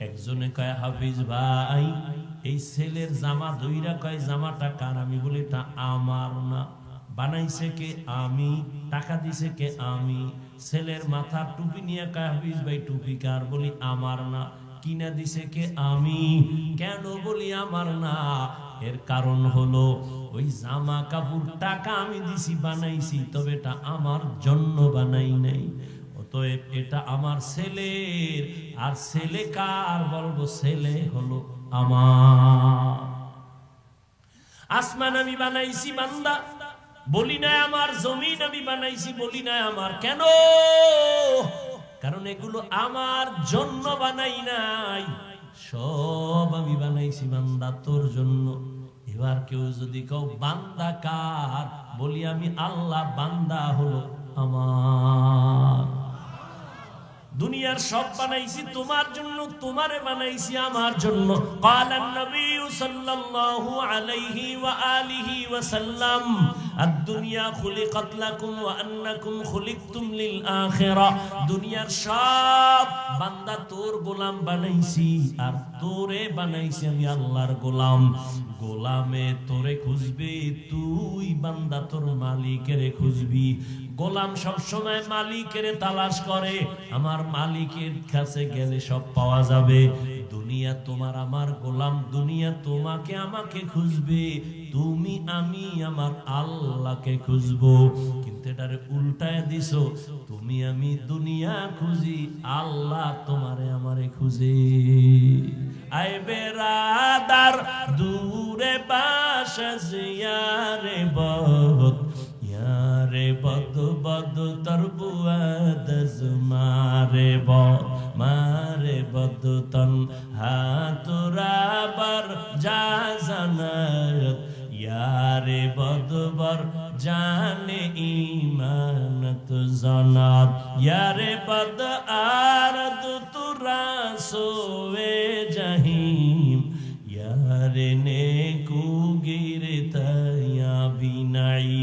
একজনে কয় হাফিজ ভাই এই ছেলের জামা ধইরা কয় জামাটা কার? আমি বলি এটা আমার না। বানাইছে কে? আমি। টাকা দিছে কে? আমি। ছেলের মাথার টুপি নিয়ে কয় হাফিজ ভাই টুপি কার? বলি আমার না। কিনা দিছে কে? আমি। কেন? বলি আমার না। এর কারণ হলো ওই জামা কাপড় টাকা আমি দিছি, বানাইছি, তবে এটা আমার জন্য বানাই নাই। অতএব এটা আমার ছেলের। আর ছেলে কার? বলবো ছেলে হলো আমার। আসমান আমি বানাইছি বান্দা, বলি না আমার। জমিন আমি বানাইছি, বলি না আমার। কেন? কারণ এগুলো আমার জন্য বানাই নাই, সব আমি বানাইছি বান্দা তোর জন্য। এবার কেউ যদি কেউ বান্দা কার? বলি আমি আল্লাহ, বান্দা হলো আমার। দুনিয়ার সব বানাইছি তোমার জন্য, তোমারে বানাইছি আমার জন্য। ক্বালান নবী সাল্লাল্লাহু আলাইহি ওয়া আলিহি ওয়া সাল্লাম আদ-দুনিয়া খুলিকাত লাকুম ওয়া আন্নাকুম খুলিকতুম লিল আখিরাহ। দুনিয়ার সব বান্দা তোর গোলাম বানাইছি, আর তোরে বানাইছি আমি আল্লাহর গোলাম। গোলামে তোরে খুঁজবে, তুই বান্দা তোর মালিকেরে খুঁজবি। গোলাম সব সময় মালিকের তালাশ করে, আমার মালিকের কাছে গেলে সব পাওয়া যাবে। দুনিয়া তোমার আমার গোলাম, দুনিয়া তোমাকে আমাকে খুঁজবে, তুমি আমি আমার আল্লাহকে খুঁজবো। কিন্তু এটারে উল্টায় দিছো, তুমি আমি দুনিয়া খুঁজি, আল্লাহ তোমারে আমারে খুঁজে। আয় বেরাদার দূরে বাসা জিয়ারে বদ, यारे बद बद तरबुआद मारे बद मारे बद तन हातुरा बर जा जनात यारे बद बर जाने ईमानत जनात यारे बद आरद तुरा सोवे जहीम यारे ने कुगिरे तया बिनाई।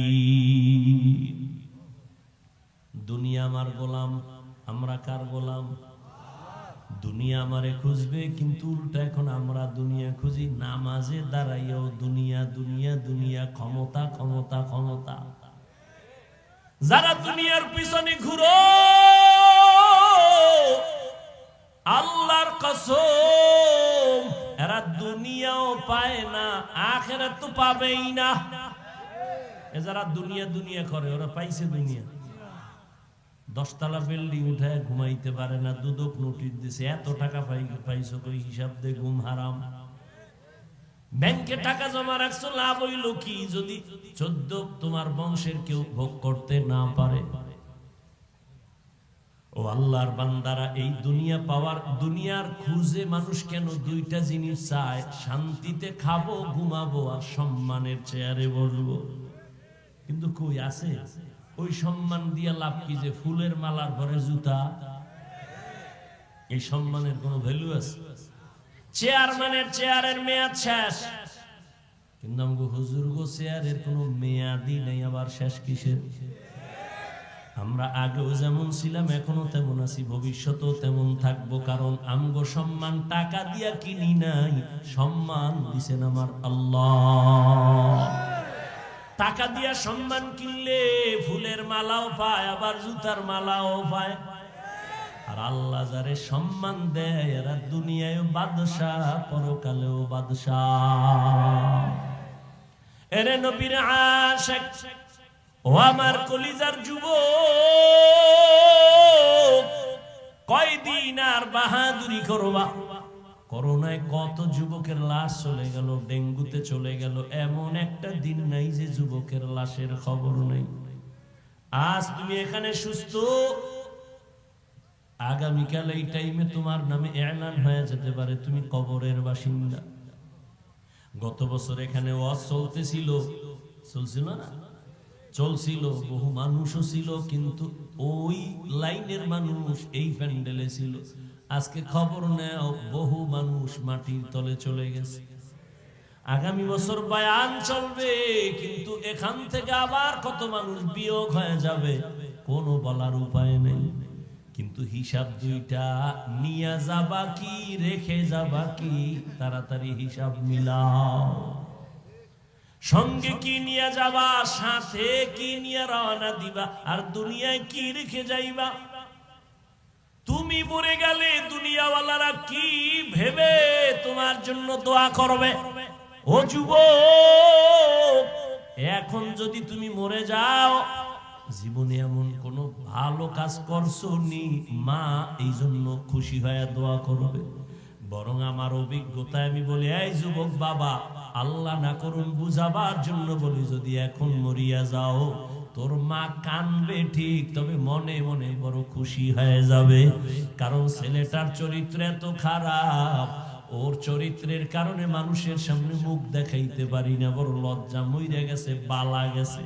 দুনিয়া আমার গোলাম, আমরা কার গোলাম? দুনিয়া আমারে খুঁজবে, কিন্তু উল্টা এখন আমরা দুনিয়া খুঁজি। নামাজে দাঁড়াইয়াও দুনিয়া দুনিয়া দুনিয়া, ক্ষমতা ক্ষমতা ক্ষমতা। যারা দুনিয়ার পিছনে ঘুরো, আল্লাহর কসম এরা দুনিয়াও পায় না, আখিরাত তো পাবেই না। এ যারা দুনিয়া দুনিয়া করে, ওরা পাইছে দুনিয়া। 10 তলা বিল্ডিং উঠায় ঘুমাইতে পারে না, দুদক নোটিশ দিছে, এত টাকা পাইছো কই? হিসাব দে, ঘুম হারাম। ব্যাংকে টাকা জমা রাখছো, লাভ হইল কি যদি 14 তোমার বংশের কেউ ভোগ করতে না পারে? ও আল্লাহর বান্দারা, এই দুনিয়া পাওয়ার, দুনিয়ার খুঁজে মানুষ কেন দুইটা জিনিস চায়? শান্তিতে খাবো, ঘুমাবো, আর সম্মানের চেয়ারে বসবো। কিন্তু কই আছে? ওই সম্মান দিয়া লাভ কি? যে ফুলের মালার পরে জুতা, এই সম্মানের কোনো ভ্যালু আছে? চেয়ারম্যানের চেয়ারের মেয়াদ শেষ, কিন্তু আমগো হুজুর গো চেয়ারের কোনো মেয়াদই নেই, আবার শেষ কিসের? আমরা আগেও যেমন ছিলাম এখনো তেমন আছি, ভবিষ্যতেও তেমন থাকবো। কারণ আমগো সম্মান টাকা দিয়া কিনি নাই, সম্মান দিছেন আমার আল্লাহ। টাকা দিয়া সম্মান কিনলে ফুলের মালাও পায়, আবার জুতার মালাও পায়। আর আল্লাহ যারে সম্মান দেয়, এরা দুনিয়ায় বাদশাহ, পরকালেও বাদশাহ। এরে নবীর আশিক, ও আমার কলিজার যুবক, কয়দিন আর বাহাদুরি করবা? করোনায় কত যুবকের লাশ চলে গেল, ডেঙ্গুতে চলে গেল, এমন একটা দিন নাই যে যুবকের লাশের খবর নেই। আজ তুমি এখানে সুস্থ, আগামীকাল এই টাইমে তোমার নামে এলান হয়ে যেতে পারে তুমি কবরের বাসিন্দা। গত বছর এখানে ওয়াজ চলতেছিল, চলছিল না? চলছিল, বহু মানুষও ছিল, কিন্তু ওই লাইনের মানুষ এই প্যান্ডেলে ছিল। আজকে খবর নেও, বহু মানুষ মাটির তলে চলে গেছে। আগামী বছর বয়ান চলবে, কিন্তু এখান থেকে আবার কত মানুষ বিয়োগ হয়ে যাবে, কোনো বলার উপায় নেই। কিন্তু হিসাব দুইটা, নিয়ে যাবা কি রেখে যাবা কি, তাড়াতাড়ি হিসাব মিলাও। সঙ্গে কি নিয়ে যাবা, সাথে কি নিয়ে রওনা দিবা, আর দুনিয়ায় কি রেখে যাইবা। তুমি মরে গেলে দুনিয়াওয়ালারা কি ভেবে তোমার জন্য দোয়া করবে। ও যুবক, এখন যদি তুমি মরে যাও, জীবনে এমন কোন ভালো কাজ করছো নি মা এই জন্য খুশি হয়ে দোয়া করবে। বরং আমার অভিজ্ঞতায় আমি বলি, এই যুবক বাবা, আল্লাহ না করুন বুঝাবার জন্য বলি, যদি এখন মরিয়া যাও তোর মা কানবে ঠিক, তবে মনে মনে বড় খুশি হয়ে যাবে। কারণ ছেলেটার চরিত্র এত খারাপ, ওর চরিত্রের কারণে মানুষের সামনে মুখ দেখাইতে পারি না, বড় লজ্জা, মইরা গেছে, বালা গেছে।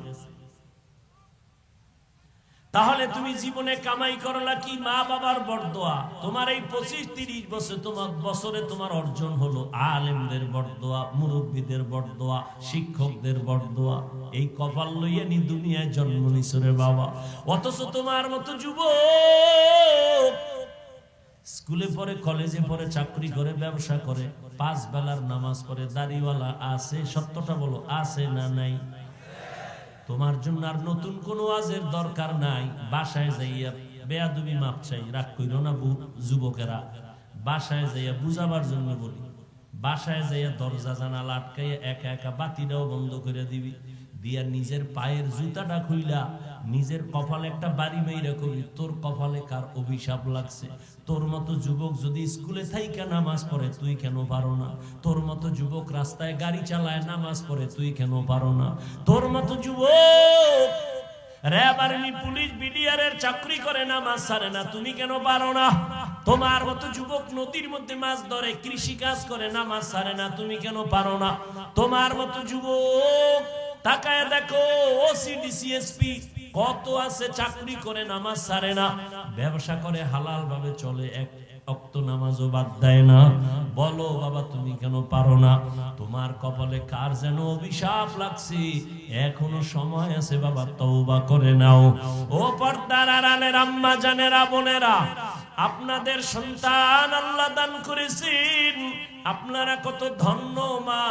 তাহলে তুমি জীবনে কামাই করলা কি? মা বাবার বরদোয়া। তোমার এই 25-30 বছরে তোমার অর্জন হলো আলেমদের বরদোয়া, মুরব্বীদের বরদোয়া, শিক্ষকদের বরদোয়া। এই কপাল লইয়া নি দুনিয়ায় জন্ম নিছো রে বাবা। অথচ তোমার মতো যুবক স্কুলে পড়ে, কলেজে পড়ে, চাকরি করে, ব্যবসা করে, 5 বেলার নামাজ পড়ে, দাড়িওয়ালা আছে। সত্যটা বলো, আছে না নাই? তোমার জন্য আর নতুন কোন ওয়াজের দরকার নাই। বাসায় যাইয়া বেয়াদবি মাপ চাই, রাগ কইরো না যুবকেরা। বাসায় যাইয়া বুঝাবার জন্য বলি, বাসায় যাইয়া দরজা জানালা আটকাইয়া একা একা বাতিটাও বন্ধ করে দিবি, দিয়া নিজের পায়ের জুতাটা খুইলা নিজের কপালে একটা বাড়ি মেইরা কবি, তোর কপালে কার অভিশাপ লাগছে। তোর মতো যুবক যদি স্কুলে থাইকা নামাজ পড়ে, তুই কেন পারো না? তোর মতো যুবক রাস্তায় গাড়ি চালায় নামাজ পড়ে, তুই কেন পারো না? তোর মতো যুবক র‍্যাব, আর্মি, পুলিশ, বিডিআর এর চাকরি করে, নামাজ ছাড়ে না, তুমি কেন পারো না? তোমার মতো যুবক নদীর মধ্যে মাছ ধরে, কৃষি কাজ করে, নামাজ ছাড়ে না, তুমি কেন পারো না? তোমার মতো যুবক তাকায় দেখো, ওসি, ডিসিএসপি কত আছে, চাকরি করে, নামাজ ছাড়ে না, ব্যবসা করে, হালাল ভাবে চলে, এক ওয়াক্ত নামাজও বাদ দেয় না। বলো বাবা, তুমি কেন পারো না? তোমার কপালে কার যেন অভিশাপ লাগছে, এখনো সময় আছে বাবা, তওবা করে নাও। ও পর্দার আড়ালের আম্মা জানেরা, বোনেরা, আপনাদের সন্তান আল্লাহ দান করেছেন। আপনারা কত ধন্য মা,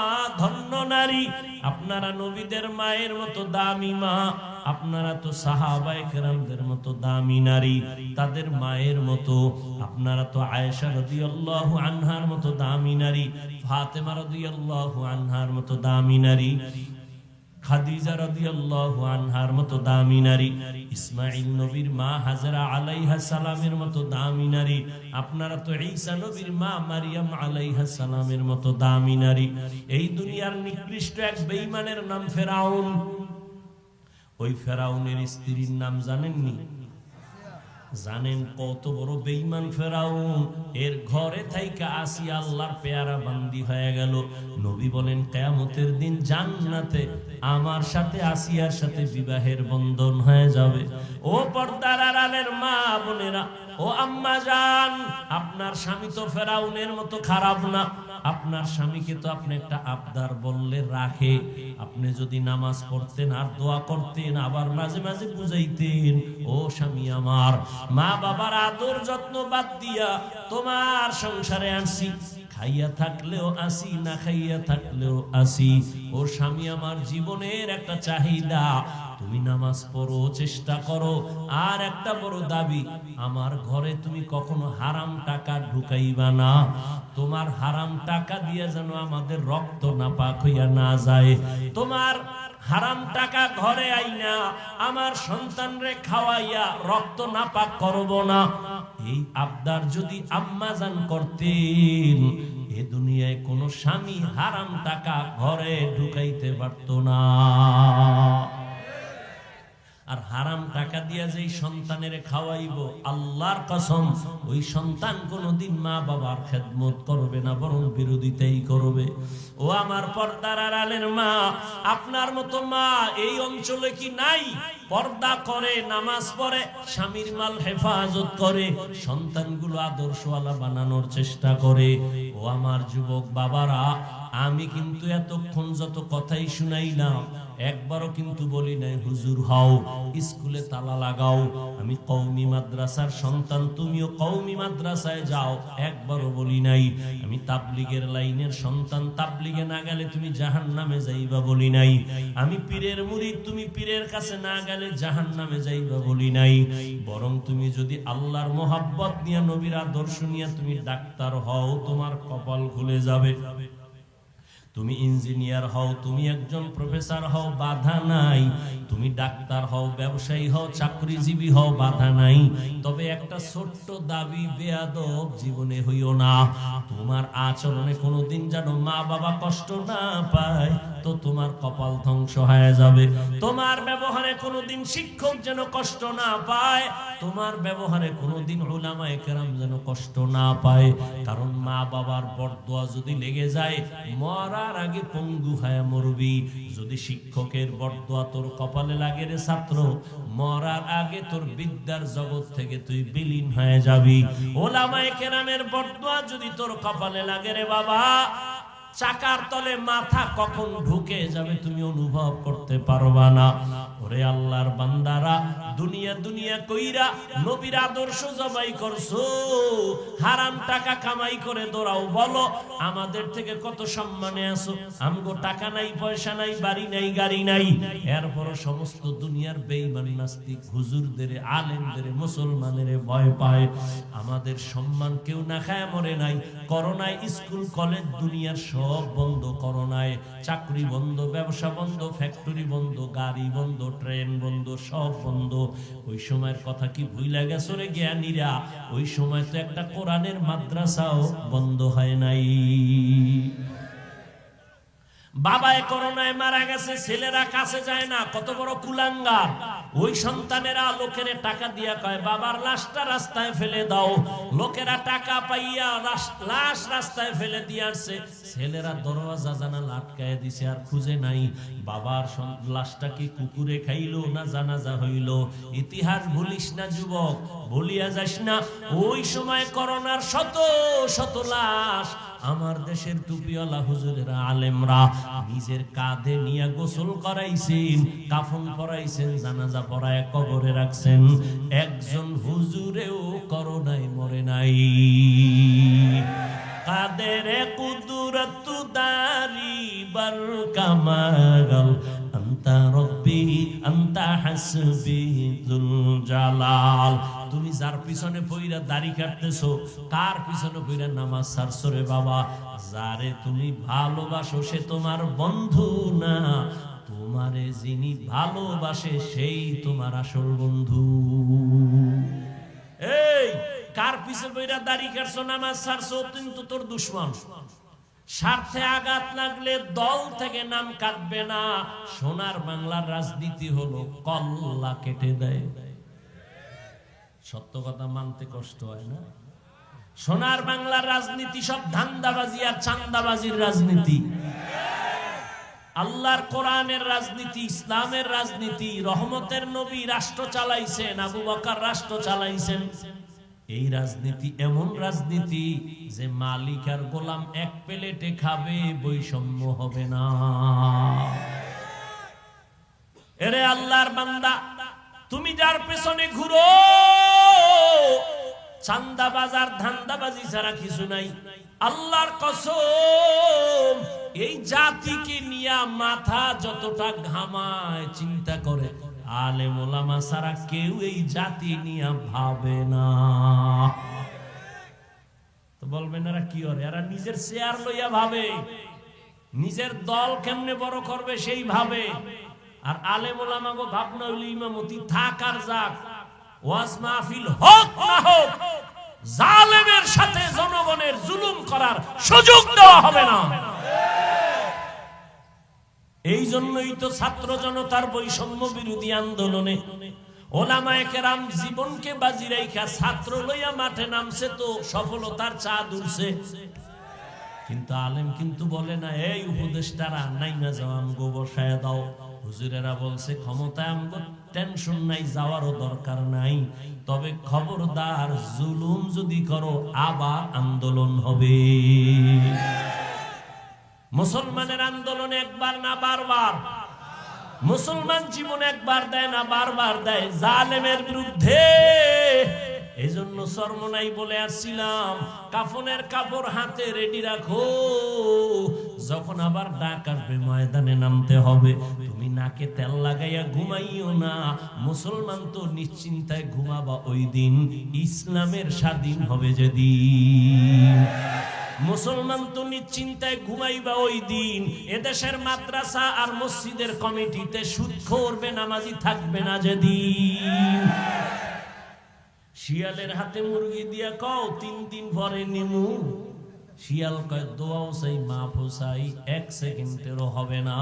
ধন্য নারী। আপনারা নবীদের মায়ের মতো দামি মা, আপনারা তো সাহাবায়ে কেরামদের মতো দামি নারী, তাদের মায়ের মতো। আপনারা তো আয়েশা রাদিয়াল্লাহু আনহার মতো দামি নারী, ফাতেমা রাদিয়াল্লাহু আনহার মতো দামি নারী, খাদিজা রাদিয়াল্লাহু আনহার মতো দামি নারী, ইসমাঈল নবীর মা হাজরা আলাইহা সালামের মতো দামি নারী। আপনারা তো ঈসা নবীর মা মারিয়াম আলাইহা সালামের মতো দামি নারী। এই দুনিয়ার নিকৃষ্ট এক বেঈমানের নাম ফেরাউন। ওই ফেরাউনের স্ত্রীর নাম জানেননি? জানেন কত বড় বেঈমান ফেরাউন? এর ঘরে থাইকা আসিয়া আল্লাহর পেয়ারা বান্দি হয়ে গেল। নবী বলেন, কিয়ামতের দিন জান্নাতে আমার সাথে আসিয়ার সাথে বিবাহের বন্ধন হয়ে যাবে। ও পর্দার আড়ালের মা বোনেরা, ও আম্মা জান, আপনার স্বামী তো ফেরাউনের মতো খারাপ না। আপনার স্বামীকে তো আপনি একটা আবদার বললে রাখে। আপনি যদি নামাজ পড়তেন আর দোয়া করতেন, আবার মাঝে মাঝে বুঝাইতেন, ও স্বামী আমার, মা বাবার আদর যত্ন বাদ দিয়া তোমার সংসারে আনছি, খাইয়া থাকলেও আসি, না খাইয়া থাকলেও আসি। ও স্বামী আমার, জীবনের একটা চাহিদা, তুমি নামাজ পড়ো, চেষ্টা করো। আর একটা বড় দাবি, আমার ঘরে তুমি কখনো হারাম টাকা ঢুকাইবা না। তোমার হারাম টাকা দিয়ে যেন আমাদের রক্ত নাপাক হইয়া না যায়। তোমার হারাম টাকা ঘরে আইনা আমার সন্তানরে খাওয়াইয়া রক্ত নাপাক করব না। এই আবদার যদি আম্মা জান করতেন, এ দুনিয়ায় কোন স্বামী হারাম টাকা ঘরে ঢুকাইতে পারত না। আর হারাম টাকা দিয়া যেই সন্তানের খাওয়াইব, আল্লাহর কসম, ওই সন্তান কোনদিন মা বাবার খেদমত করবে না, বরং বিরোধিতাই করবে। ও আমার পর্দার আড়ালের মা, আপনার মতো মা এই অঞ্চলে কি নাই? পর্দা করে, নামাজ পড়ে, স্বামীর মাল হেফাজত করে, সন্তানগুলো আদর্শওয়ালা বানানোর চেষ্টা করে। ও ও আমার যুবক বাবারা, আমি কিন্তু এতক্ষণ যত কথাই শুনাইলাম একবারও কিন্তু বলি নাই হুজুর হও, স্কুলে তালা লাগাও, আমি কওমি মাদ্রাসার সন্তান, তুমিও কওমি মাদ্রাসায় যাও, একবারও বলি নাই। আমি তাবলীগের লাইনের সন্তান, তাবলীগে না গেলে তুমি জাহান্নামে যাইবা বলি নাই। আমি পীরের মুরিদ, তুমি পীরের কাছে না গেলে জাহান্নামে যাইবা বলি নাই। বরং তুমি যদি আল্লাহর মোহাব্বত নিয়ে, নবীর আদর্শ নিয়ে তুমি ডাক্তার হও, তোমার কপাল খুলে যাবে। তুমি ইঞ্জিনিয়ার হও, তুমি একজন প্রফেসর হও, বাধা নাই। তুমি ডাক্তার হও, ব্যবসায়ী হও, চাকরিজীবী হও, বাধা নাই। তবে একটা ছোট্ট দাবি, বেয়াদব জীবনে হইও না। তোমার আচরণে কোনোদিন যেন মা বাবা কষ্ট না পায়, তো তোমার কপাল ধ্বংস হয়ে যাবে। তোমার ব্যবহারে কোনোদিন শিক্ষক যেন কষ্ট না পায়, তোমার ব্যবহারে কোনোদিন উলামায়ে কেরাম যেন কষ্ট না পায়। কারণ মা বাবার বরদোয়া যদি লেগে যায়, মরার আগে পঙ্গু হয়ে মরবি। যদি শিক্ষকের বরদোয়া তোর কপালে লাগে রে ছাত্র, মরার আগে তোর বিদ্যার জগৎ থেকে তুই বিলীন হয়ে যাবি। উলামায়ে কেরামের বরদোয়া যদি তোর কপালে লাগে রে বাবা, চাকার তলে মাথা কখন ঢুকে যাবে তুমি অনুভব করতে পারবা না। ওরে আল্লাহর বান্দারা, দুনিয়া দুনিয়া কইরা নবীর আদর্শ জবাই করছো, হারাম টাকা কামাই করে দৌড়াও। বলো আমাদের থেকে কত সম্মানে আছো, আমগো টাকা নাই, পয়সা নাই, বাড়ি নাই, গাড়ি নাই, এরপরও সমস্ত দুনিয়ার বেঈমান নাস্তিক হুজুরদের, আলেমদের, মুসলমানের ভয় পায়। আমাদের সম্মান কেউ না খায় মরে নাই। করোনায় স্কুল কলেজ দুনিয়ার সব বন্ধ, করোনায় চাকরি বন্ধ, ব্যবসা বন্ধ, ফ্যাক্টরি বন্ধ, গাড়ি বন্ধ, ট্রেন বন্ধ, সব বন্ধ। ওই সময়ের কথা কি ভুইলা গেছো রে জ্ঞানীরা? ওই সময় তো একটা কোরআনের মাদ্রাসাও বন্ধ হয় নাই। বাবায় করোনায় মারা গেছে, ছেলেরা কাছে যায় না, কত বড় কুলাঙ্গার। ওই সন্তানেরা লোকের টাকা দিয়া কয় বাবার লাশটা রাস্তায় ফেলে দাও। লোকেরা টাকা পাইয়া লাশ রাস্তায় ফেলে দিয়ে আসছে। ছেলেরা দরওয়াজা জানালা আটকায় দিছে, আর খুঁজে নাই বাবার লাশটা কি কুকুরে খাইলো না জানাজা হইল। ইতিহাস ভুলিস না যুবক, ভুলিয়া যাস না। ওই সময় করোনার শত শত লাশ আমার দেশের টুপিওয়ালা হুজুরেরা, আলেমরা নিজের কাঁধে নিয়ে গোসল করাইছেন, কাফন পরাইছেন, জানাজা পড়ায় কবরে রাখছেন। একজন হুজুরেও করোনায় মরে নাই। কাদের কুদরত দারি বার কামাল, আনতা রব্বি আনতা হাসবি যুল জালাল। তুমি যার পিছনে পইরা দাড়ি কাটতেছো, কার পিছনে পইরা নামাজ ছাড়ছো রে বাবা? যারে তুমি ভালোবাসো সে তোমার বন্ধু না, তোমারে যিনি ভালোবাসে সেই তোমার আসল বন্ধু। এই কার পিছনে পইরা দাড়ি কাটছো, নামাজ ছাড়ছো, কিন্তু তোর দুশমন। স্বার্থে আঘাত লাগলে দল থেকে নাম কাটবে না। সোনার বাংলার রাজনীতি হলো কল্লা কেটে দেয়। সত্য কথা মানতে কষ্ট হয় না? সোনার বাংলার রাজনীতি সব ধান্দাবাজি আর চান্দাবাজির রাজনীতি। আল্লাহর কোরআনের রাজনীতি, ইসলামের রাজনীতি। রহমতের নবী রাষ্ট্র চালাইছেন, আবু বকর রাষ্ট্র চালাইছেন। এই রাজনীতি এমন রাজনীতি যে মালিক আর গোলাম এক প্লেটে খাবে, বৈষম্য হবে না। এরে আল্লাহর বান্দা, তুমি যার পেছনে ঘুরো, চান্দা বাজার ধান্দাবাজি ছাড়া কিছু নাই। আল্লাহর কসম, এই জাতিকে নিয়ে মাথা যতটা ঘামায়, চিন্তা করে, আলেম ওলামা ছাড়া কেউ এই জাতি নিয়ে ভাবে না। তো বলবেন এরা কি করে? এরা নিজের শেয়ার লইয়া ভাবে, নিজের দল কেমনে বড় করবে সেই ভাবে। আর আলেম ওলামা গো ভাবনা হইল ইমামতি থাক আর যাক, ওয়াজ মাহফিল হোক না হোক, জালেমের সাথে জনগণের জুলুম করার সুযোগ দেওয়া হবে না। এই জন্যই তো ছাত্র জনতার বৈষম্য বিরোধী আন্দোলনে ওলামায়ে কেরাম জীবনকে বাজি রাইখা ছাত্র লইয়া মাঠে নামছে, তো সফলতার চাঁদ উঠছে। কিন্তু আলেম কিন্তু বলে না, এই উপদেষ্টারা নাইমা যাও, আমগো বসায় দাও। হুজুরেরা বলছে ক্ষমতায় আমগো টেনশন নাই, যাওয়ারও দরকার নাই, তবে খবরদার জুলুম যদি করো আবার আন্দোলন হবে। মুসলমানের আন্দোলন একবার না বারবার, মুসলমান জীবন একবার দেয় না বারবার দেয় জালেমের বিরুদ্ধে। এই জন্য শর্মনাই বলে আসছিলাম, কাফনের কাপড় হাতে রেডি রাখো, যখন আবার ডাক আসবে ময়দানে নামতে হবে। তুমি নাকে তেল লাগাইয়া ঘুমাইও না, মুসলমান তো নিশ্চিন্তায় ঘুমাবা ওই দিন ইসলামের স্বাধীন হবে যেদিন। মুসলমান তো নিশ্চিন্তায় ঘুমাইবা ওই দিন এদেশের মাদ্রাসা আর মসজিদের কমিটিতে সুদখোর বেনামাজি থাকবে না যেদিন। শিয়ালের হাতে মুরগি দিয়া কও 3 দিন পরে নিমু, শিয়াল কয় দোয়াও চাই মাফও চাই, 1 সেকেন্ডেরও হবে না,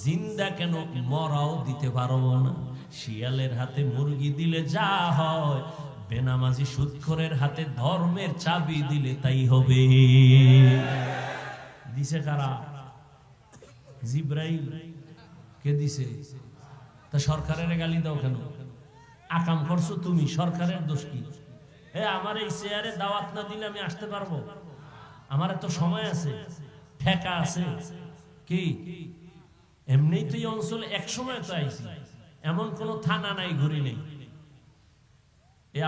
জিন্দা কেন মরাও দিতে পারবো না। শিয়ালের হাতে মুরগি দিলে যা হয়, বেনামাজি সুদখোরের হাতে ধর্মের চাবি দিলে তাই হবে। দিছে কারা? জিব্রাইল। কে দিছে? তা সরকারের গালি দাও কেন? আকাম করছো তুমি, সরকারের দোষ কি? আমার এই চেয়ারে দাওয়াত না দিলে আমি আসতে পারবো? আমার এত সময় আছে, ঠেকা আছে কি? এমনি তো এই অঞ্চলে এক সময় তো আইছি, এমন কোন থানা নাই ঘুরি নেই।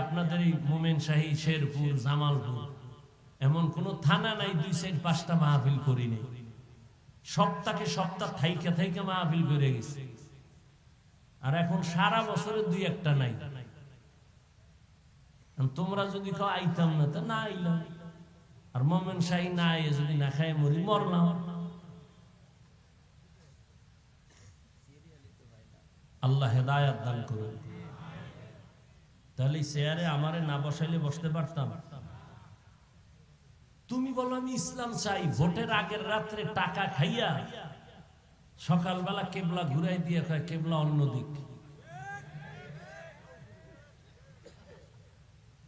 আপনাদের এই মোমেনশাহী, শেরপুর, জামালপুর এমন কোন থানা নাই 2-4-5টা মাহফিল করি নেই। সপ্তাহ থাইকা থাইকা মাহফিল করে গেছে, আর এখন সারা বছরে 2-1টা নাই। তোমরা যদি খাও আইতাম না, তা না আইলাম, আর মোমেনশাহী না আইয়ে যদি না খাই মরি, মরলাম। আল্লাহ হেদায়াত দান করুন। তাহলে চেয়ারে আমারে না বসাইলে বসতে পারতাম? তুমি বলো আমি ইসলাম চাই, ভোটের আগের রাত্রে টাকা খাইয়া সকালবেলা কেবলা ঘুরাই দিয়ে কয় কেবলা অন্যদিক।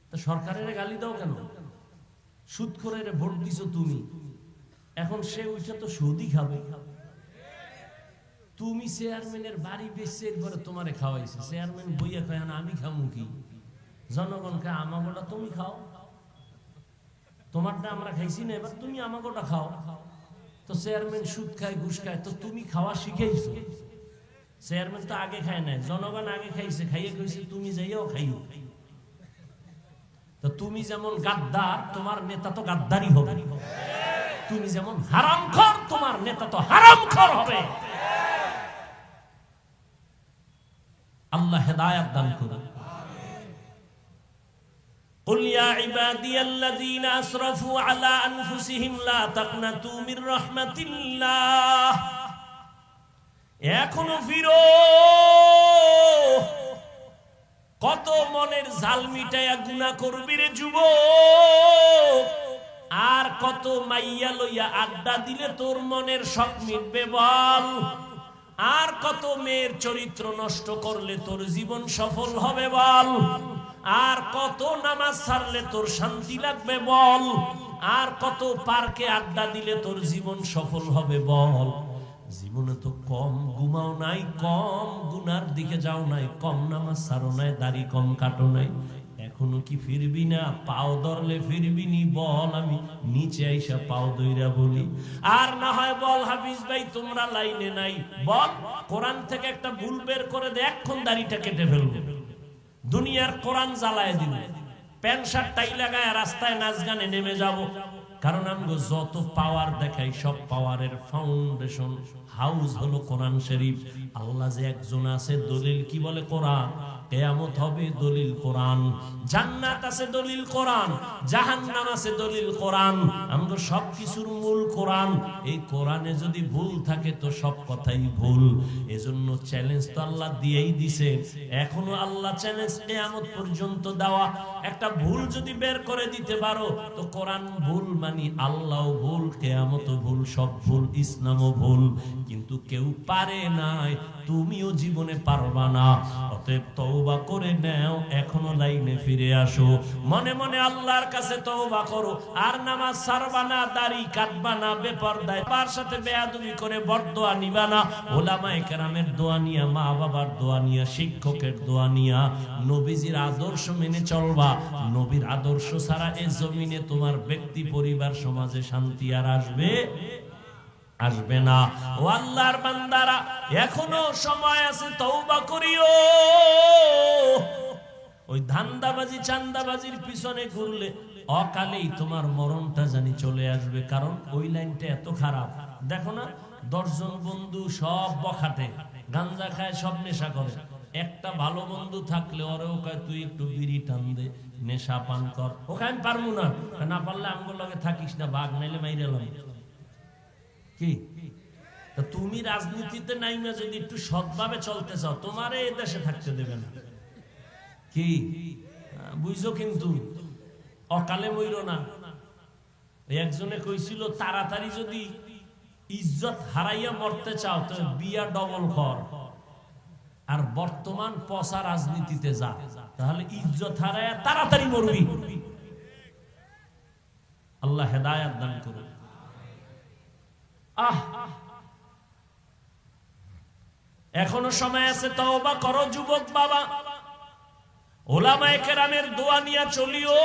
তো সরকারের গালি দাও কেন? সুদখোরের ভোট দিছো তুমি, এখন সে উঠে তো সুদই খাবে। তুমি চেয়ারম্যানের বাড়ি বেচছে, এরপরে তোমারে খাওয়াইছে। চেয়ারম্যান বইয়া কয় না আমি খামু কি? জনগণকে আমাগোটা তুমি খাও, তোমারটা আমরা খাইছি না, এবার তুমি আমাগোটা খাও। তো চেয়ারম্যান সুদ খায়, ঘুষ খায়, তো তুমি খাওয়া শিখাইছো। চেয়ারম্যান তো আগে খায় নাই, জনগণ আগে খাইছে, খাইয়ে কইছে তুমি যাইও খাইও। তো তুমি যেমন গাদ্দার, তোমার নেতা তো গাদ্দারই হবে। তুমি যেমন হারামখোর, তোমার নেতা তো হারামখোর হবে। আল্লাহ হেদায়াত দান করুন। قل يا عبادي الذين أسرفوا على أنفسهم لا تقنطوا من رحمة الله। এখনো ফিরো, কত মনের জাল মিটাইয়া গুনাহ করবি রে যুবক, আর কত মাইয়া লইয়া আড্ডা দিলে তোর মনের শখ মিটবে বল, আর কত মেয়ের চরিত্র নষ্ট করলে তোর জীবন সফল হবে বল, আর কত নামাজ ছাড়লে তোর শান্তি লাগবে বল, আর কত পার্কে আড্ডা দিলে তোর জীবন সফল হবে বল। জীবনে তো কম ঘুমাও নাই, কম গুনার দিকে যাও নাই, কম নামাজ ছাড়ো নাই, দাড়ি কম কাটো নাই, এখনো কি ফিরবি না? পাও ধরলে ফিরবি নি বল, আমি নিচে আইসা পাও ধইরা বলি। আর না হয় বল হাফিজ ভাই তোমরা লাইনে নাই, বল কোরআন থেকে একটা ভুল বের করে দে, এখন দাড়িটা কেটে ফেলবো, দুনিয়ার কোরআন জ্বালায় দিবে, প্যান্ট শার্ট টাই লাগায় রাস্তায় নাচ গানে নেমে যাব। কারণ আমগো যত পাওয়ার দেখাই, সব পাওয়ারের ফাউন্ডেশন হাউস হলো কোরআন শরীফ। আল্লাহ যে একজন আছে, দলিল কি বলে? কোরআন। কিয়ামত হবে দলিল কোরআন, জান্নাত আছে দলিল কোরআন, জাহান্নাম আছে দলিল কোরআন। আমগো সবকিছুর মূল কোরআন। এই কোরআনে যদি ভুল থাকে তো সব কথাই ভুল। এজন্য চ্যালেঞ্জ তো আল্লাহ দিয়েই দিছে, এখনো আল্লাহ চ্যালেঞ্জ কিয়ামত পর্যন্ত দেওয়া। একটা ভুল যদি বের করে দিতে পারো তো কোরআন ভুল মানি, আল্লাহও ভুল, কিয়ামতও ভুল, সব ভুল, ইসলামও ভুল। কিন্তু কেউ পারে নাই, তুমিও জীবনে পারবা না। অতএব তওবা করে নাও, এখনো লাইনে ফিরে আসো। মনে মনে আল্লাহর কাছে তওবা করো, আর নামাজ ছাড়বা না, দাড়ি কাটবা না, বেপরদায় তার সাথে বেয়াদবি করে বরদোয়া নিবা না। ওলামায়ে কেরামের দোয়া নিয়া, মা বাবার দোয়া নিয়া, শিক্ষকের দোয়া নিয়া নবীজির আদর্শ মেনে চলবা। নবীর আদর্শ ছাড়া এই জমিনে তোমার ব্যক্তি, পরিবার, সমাজে শান্তি আর আসবে না। ও আল্লাহর বান্দারা, এখনো সময় আছে, তওবা করিও। ওই ধান্দাবাজি চান্দাবাজির পিছনে ঘুরলে অকালেই তোমার মরণটা জানি চলে আসবে। কারণ ওই লাইনটা এত খারাপ। দেখো না, 10 জন বন্ধু সব বখাটে, গাঞ্জা খায়, সব নেশা করে। একটা ভালো বন্ধু থাকলে ওরেও কয় তুই একটু বিড়ি টান দে, নেশা পান কর। ওকে আমি পারবো না, না পারলে আমগুলো লগে থাকিস না, বাঘ নাইলে মাইরে কি। তুমি রাজনীতিতে নাইমা যদি একটু সৎভাবে চলতে চাও, তোমারে এই দেশে থাকতে দেবে না। কি বুঝছো? কিন্তু অকালে মইরো না। একজনে কইছিল, তাড়াতাড়ি যদি ইজ্জত হারাইয়া মরতে চাও তো বিয়া ডবল কর, আর বর্তমান পচা রাজনীতিতে যা, তাহলে ইজ্জত হারাইয়া তাড়াতাড়ি মরবি। আল্লাহ হেদায়েত দান করুন। এখনো সময় আছে, তওবা করো যুবক বাবা। ওলামায়ে কেরামের দোয়া নিয়া চলিও,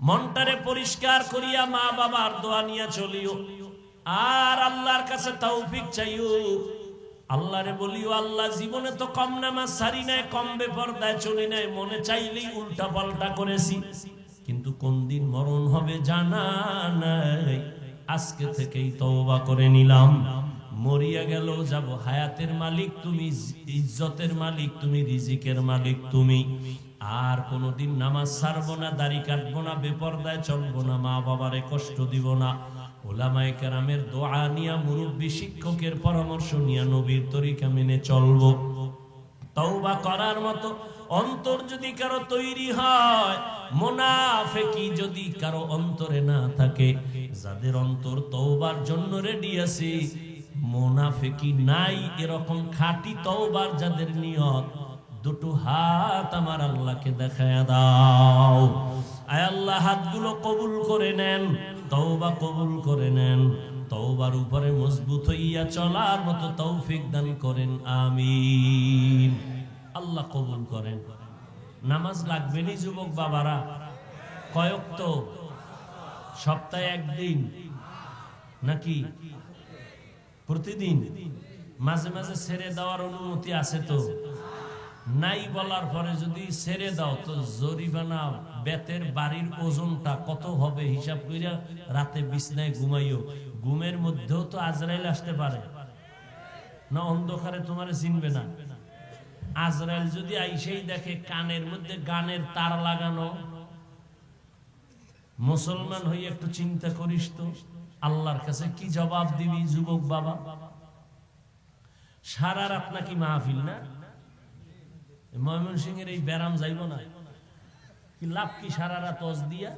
মনটারে পরিষ্কার করিয়া মা বাবার দোয়া নিয়া চলিও, আর আল্লাহর কাছে তৌফিক চাইও। আল্লাহরে বলিও, আল্লাহ জীবনে তো কম নামাজ ছাড়ি নাই, কম বেপরদায় চলি নাই, মনে চাইলেই উল্টা পাল্টা করেছি, কিন্তু কোন দিন মরণ হবে জানা নাই। আজকে থেকেই তওবা করে নিলাম। মরিয়া গেল যাব, হায়াতের মালিক তুমি, ইজ্জতের মালিক তুমি, রিজিকের মালিক তুমি। আর কোনদিন নামাজ ছাড়বো না, দাড়ি কাটবো না, বেপরদায় চলবো না, মা বাবারে কষ্ট দিব না। ওলামায়ে কেরামের দোয়া নিয়া, মুরব্বী শিক্ষকের পরামর্শ নিয়া নবীর তরিকা মেনে চলবো। তওবা করার মতো অন্তর যদি কারো তৈরি হয়, মুনাফিকি যদি কারো অন্তরে না থাকে, যাদের অন্তর তওবার জন্য রেডি আছে, মুনাফিকি নাই, এরকম খাঁটি তওবার যাদের নিয়ত, দুটো হাত আমার আল্লাহকে দেখায়া দাও। আয় আল্লাহ, হাতগুলো কবুল করে নেন, তওবা কবুল করে নেন, তওবার উপরে মজবুত হইয়া চলার মতো তৌফিক দান করেন, আমিন। আল্লাহ কবুল করেন। নামাজ লাগবে নি যুবক বাবারা? কয়েক তো সপ্তাহে একদিন নাকি প্রতিদিন? মাঝে মাঝে ছেড়ে দেওয়ার অনুমতি আছে তো? নাই বলার পরে যদি ছেড়ে দাও তো জরিমানা, বেতের বাড়ির ওজনটা কত হবে হিসাব কইরা রাতে বিছনায় ঘুমাইও। ঘুমের মধ্যেও তো আজরাইল আসতে পারে না, অন্ধকারে তোমারে চিনবে না। আজরাইল যদি আইসেই দেখে কানের মধ্যে গানের তার লাগানো, মুসলমান হয়ে একটু চিন্তা করিস তো, আল্লাহর কাছে কি জবাব দিবি যুবক বাবা? সারা রাত নাকি মাহফিল না? ময়মনসিংহের এই ব্যারাম যাইব না, কি লাভ কি সারা রাত অজ দিয়া?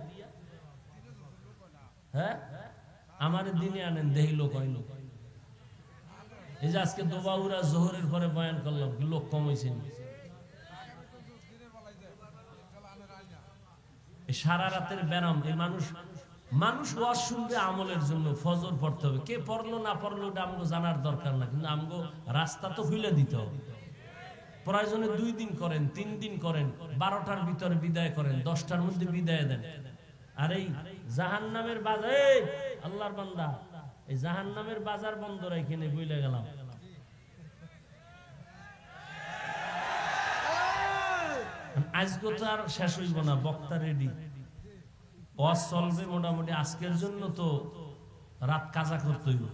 হ্যাঁ, আমার দিনে আনেন, দেখিল কইল। এই যে আজকে দোবাউরা জোহরের পরে বয়ান করলাম, কি লোক কম হয়েছে? সারা রাতের ব্যারাম। এই মানুষ ওয়াজ শুনবে আমলের জন্য, ফজর পড়তে হবে। কে পড়লো না পড়লো এটা আমগো জানার দরকার না, কিন্তু আমগো রাস্তা তো খুলে দিতে হবে। প্রয়োজনে 2 দিন করেন, 3 দিন করেন, 12টার ভিতরে বিদায় করেন, 10টার মধ্যে বিদায় দেন। আর এই জাহান্নামের বাজার, আল্লাহর বান্দা, এই জাহান্নামের বাজার বন্ধ রাইখেনে বইলে গেলাম। আজকে তো আর শেষ হইব না, বক্তা রেডি, ওয়াজ চলবে মোটামুটি। আজকের জন্য তো রাত কাজা করতে হইব।